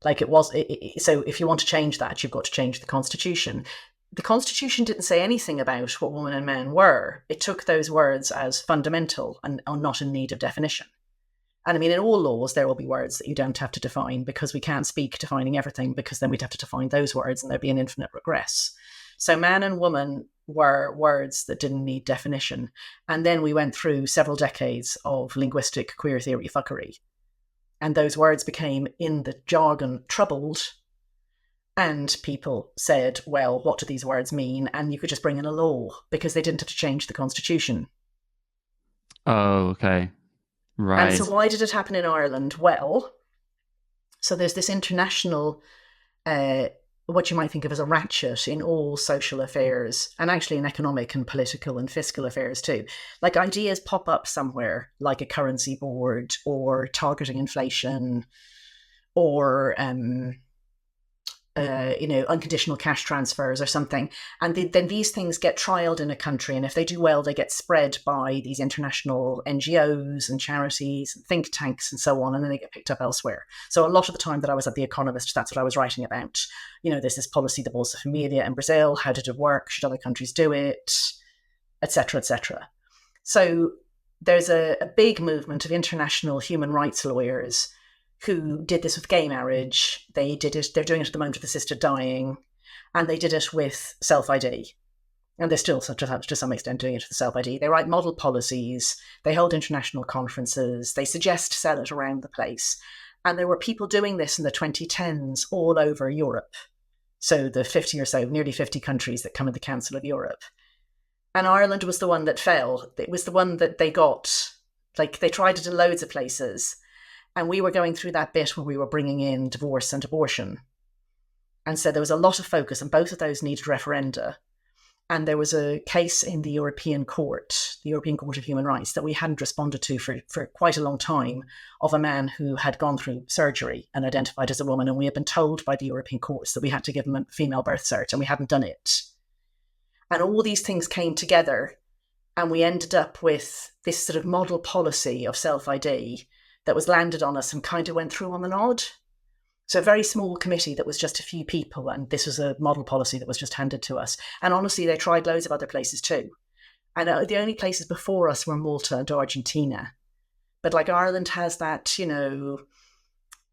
Like it was. So if you want to change that, you've got to change the constitution. The constitution didn't say anything about what women and men were. It took those words as fundamental and are not in need of definition. And I mean, in all laws, there will be words that you don't have to define because we can't speak defining everything, because then we'd have to define those words and there'd be an infinite regress. So man and woman were words that didn't need definition. And then we went through several decades of linguistic queer theory fuckery. And those words became, in the jargon, troubled. And people said, well, what do these words mean? And you could just bring in a law because they didn't have to change the constitution. Oh, okay. Right. And so why did it happen in Ireland? Well, so there's this international, what you might think of as a ratchet in all social affairs, and actually in economic and political and fiscal affairs too. Like ideas pop up somewhere, like a currency board or targeting inflation or unconditional cash transfers or something. And then these things get trialed in a country. And if they do well, they get spread by these international NGOs and charities and think tanks and so on. And then they get picked up elsewhere. So a lot of the time that I was at The Economist, that's what I was writing about. You know, there's this policy, the Bolsa Familia in Brazil. How did it work? Should other countries do it? Etc., etc. So there's a big movement of international human rights lawyers who did this with gay marriage. They did it, they're doing it at the moment with assisted dying, and they did it with self-ID. And they're still to some extent doing it with self-ID. They write model policies, they hold international conferences, they suggest sell it around the place. And there were people doing this in the 2010s all over Europe. So the 50 or so, nearly 50 countries that come in the Council of Europe. And Ireland was the one that fell. It was the one that they got, like they tried it in loads of places. And we were going through that bit where we were bringing in divorce and abortion. And so there was a lot of focus, and both of those needed referenda. And there was a case in the European Court of Human Rights, that we hadn't responded to for quite a long time, of a man who had gone through surgery and identified as a woman. And we had been told by the European courts that we had to give him a female birth cert, and we hadn't done it. And all these things came together, and we ended up with this sort of model policy of self-ID that was landed on us and kind of went through on the nod. So a very small committee that was just a few people, and this was a model policy that was just handed to us. And honestly, they tried loads of other places too. And the only places before us were Malta and Argentina. But like Ireland has that,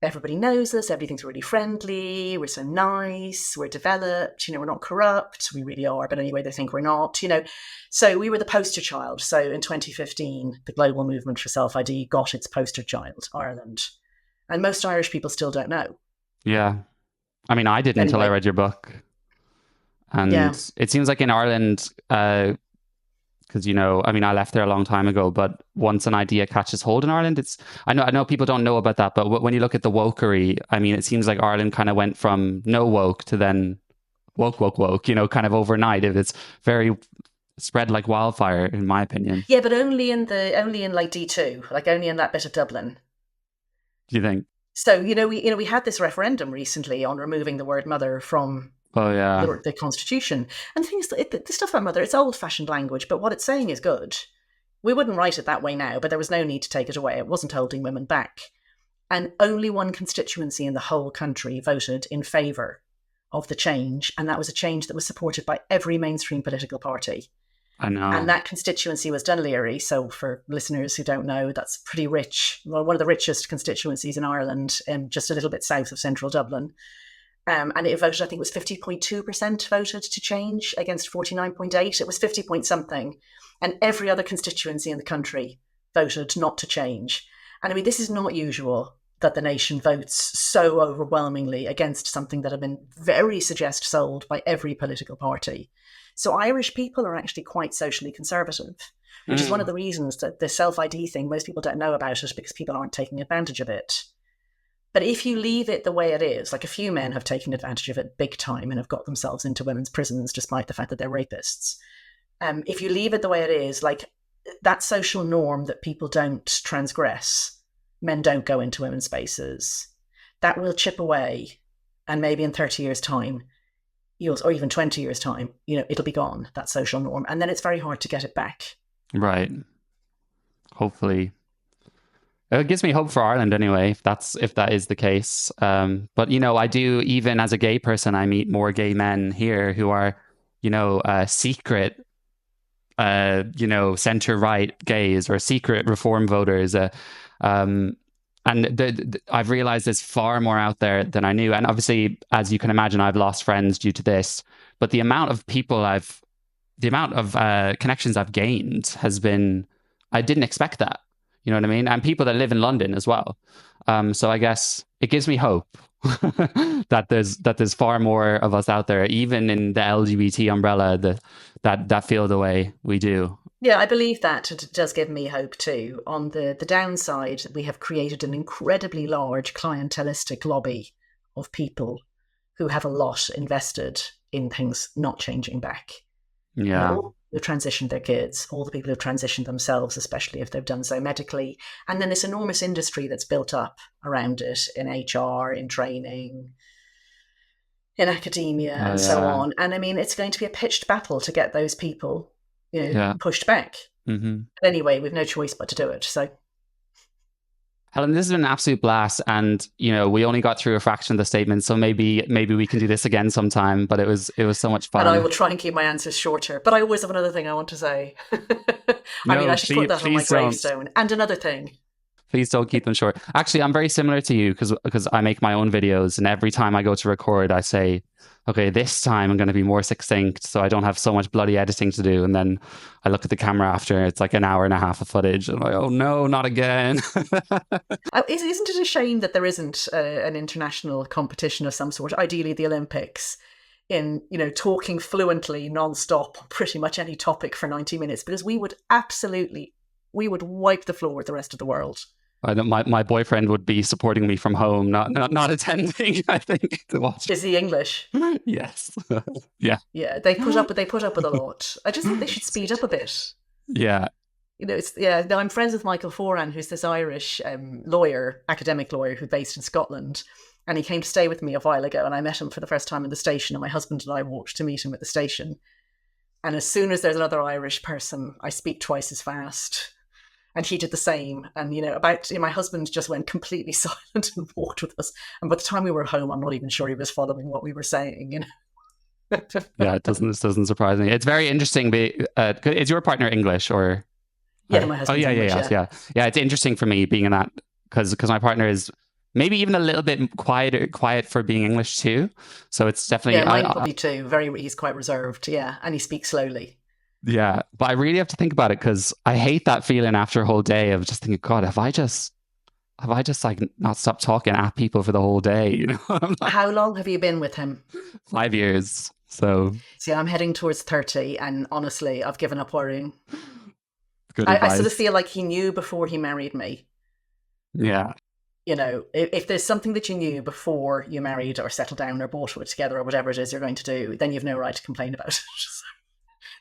everybody knows us, everything's really friendly, we're so nice, we're developed, we're not corrupt, we really are, but anyway, they think we're not, So we were the poster child. So in 2015, the global movement for self-ID got its poster child, Ireland. And most Irish people still don't know. Yeah. I mean, I didn't until I read your book. And it seems like in Ireland, because, I left there a long time ago, but once an idea catches hold in Ireland, I know people don't know about that, but when you look at the wokery, it seems like Ireland kind of went from no woke to then woke, kind of overnight. It's very spread like wildfire, in my opinion. Yeah, but only in like D2, like only in that bit of Dublin. Do you think? So, we had this referendum recently on removing the word mother from the Constitution. And the thing is, the stuff about mother, it's old-fashioned language, but what it's saying is good. We wouldn't write it that way now, but there was no need to take it away. It wasn't holding women back. And only one constituency in the whole country voted in favour of the change, and that was a change that was supported by every mainstream political party. I know. And that constituency was Dunleary. So for listeners who don't know, that's pretty rich. Well, one of the richest constituencies in Ireland, just a little bit south of central Dublin. And it voted, I think it was 50.2% voted to change against 49.8%. It was 50 point something. And every other constituency in the country voted not to change. And this is not usual that the nation votes so overwhelmingly against something that had been very sold by every political party. So Irish people are actually quite socially conservative, which is one of the reasons that the self-ID thing, most people don't know about it because people aren't taking advantage of it. But if you leave it the way it is, like a few men have taken advantage of it big time and have got themselves into women's prisons despite the fact that they're rapists. If you leave it the way it is, like that social norm that people don't transgress, men don't go into women's spaces, that will chip away. And maybe in 30 years' time, or even 20 years' time, it'll be gone, that social norm. And then it's very hard to get it back. Right. Hopefully. It gives me hope for Ireland anyway, if that is the case. But, I do, even as a gay person, I meet more gay men here who are, secret, center-right gays or secret reform voters. And I've realized there's far more out there than I knew. And obviously, as you can imagine, I've lost friends due to this. But the amount of connections I've gained has been, I didn't expect that. You know what I mean? And people that live in London as well. So I guess it gives me hope that there's far more of us out there, even in the LGBT umbrella, that feel the way we do. Yeah, I believe that. It does give me hope too. On the downside, we have created an incredibly large clientelistic lobby of people who have a lot invested in things not changing back. Yeah. All who transitioned their kids, all the people who've transitioned themselves, especially if they've done so medically. And then this enormous industry that's built up around it in HR, in training, in academia, and so on. And it's going to be a pitched battle to get those people pushed back. Mm-hmm. But anyway, we've no choice but to do it. So, Helen, this has been an absolute blast, and we only got through a fraction of the statement, so maybe we can do this again sometime. But it was so much fun. And I will try and keep my answers shorter. But I always have another thing I want to say. I should put that on my gravestone. And another thing. Please don't keep them short. Actually, I'm very similar to you because I make my own videos, and every time I go to record, I say, okay, this time I'm going to be more succinct so I don't have so much bloody editing to do. And then I look at the camera after, it's like an hour and a half of footage. And I'm like, oh no, not again. Isn't it a shame that there isn't an international competition of some sort, ideally the Olympics, in, talking fluently, non-stop, pretty much any topic for 90 minutes? Because we would wipe the floor with the rest of the world. My boyfriend would be supporting me from home, not attending. I think to watch. Is he English? Yes. Yeah. Yeah, they put up with a lot. I just think they should speed up a bit. Yeah. No, I'm friends with Michael Foran, who's this Irish lawyer, academic lawyer, who's based in Scotland. And he came to stay with me a while ago, and I met him for the first time in the station, and my husband and I walked to meet him at the station. And as soon as there's another Irish person, I speak twice as fast. And he did the same. And, my husband just went completely silent and walked with us. And by the time we were home, I'm not even sure he was following what we were saying, Yeah, it doesn't surprise me. It's very interesting. Is your partner English or? Yeah, my husband's English, yeah. It's interesting for me being in that because my partner is maybe even a little bit quiet for being English too. So it's definitely... Yeah, mine probably too. He's quite reserved, yeah. And he speaks slowly. Yeah, but I really have to think about it because I hate that feeling after a whole day of just thinking, God, have I just like not stopped talking at people for the whole day? How long have you been with him? 5 years. So see, I'm heading towards 30, and honestly, I've given up worrying. Good advice. I sort of feel like he knew before he married me. Yeah. If there's something that you knew before you married or settled down or bought it together or whatever it is you're going to do, then you've no right to complain about it.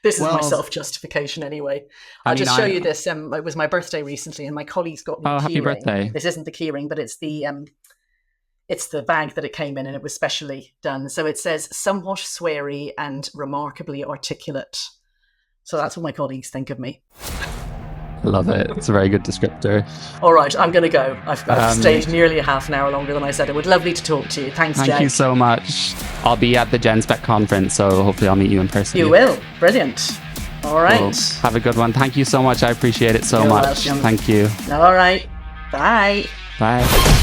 This is my self-justification anyway. I'll just show you this. It was my birthday recently, and my colleagues got me a key happy ring. Birthday. This isn't the key ring, but it's the bag that it came in, and it was specially done. So it says, somewhat sweary and remarkably articulate. So that's what my colleagues think of me. I love it. It's a very good descriptor. All right, I'm going to go. I've stayed nearly a half an hour longer than I said. It was lovely to talk to you. Thanks, Jack. Thank you so much. I'll be at the GenSpec conference, so hopefully I'll meet you in person. You will. Brilliant. All right. Cool. Have a good one. Thank you so much. I appreciate it so much. Welcome. Thank you. All right. Bye. Bye.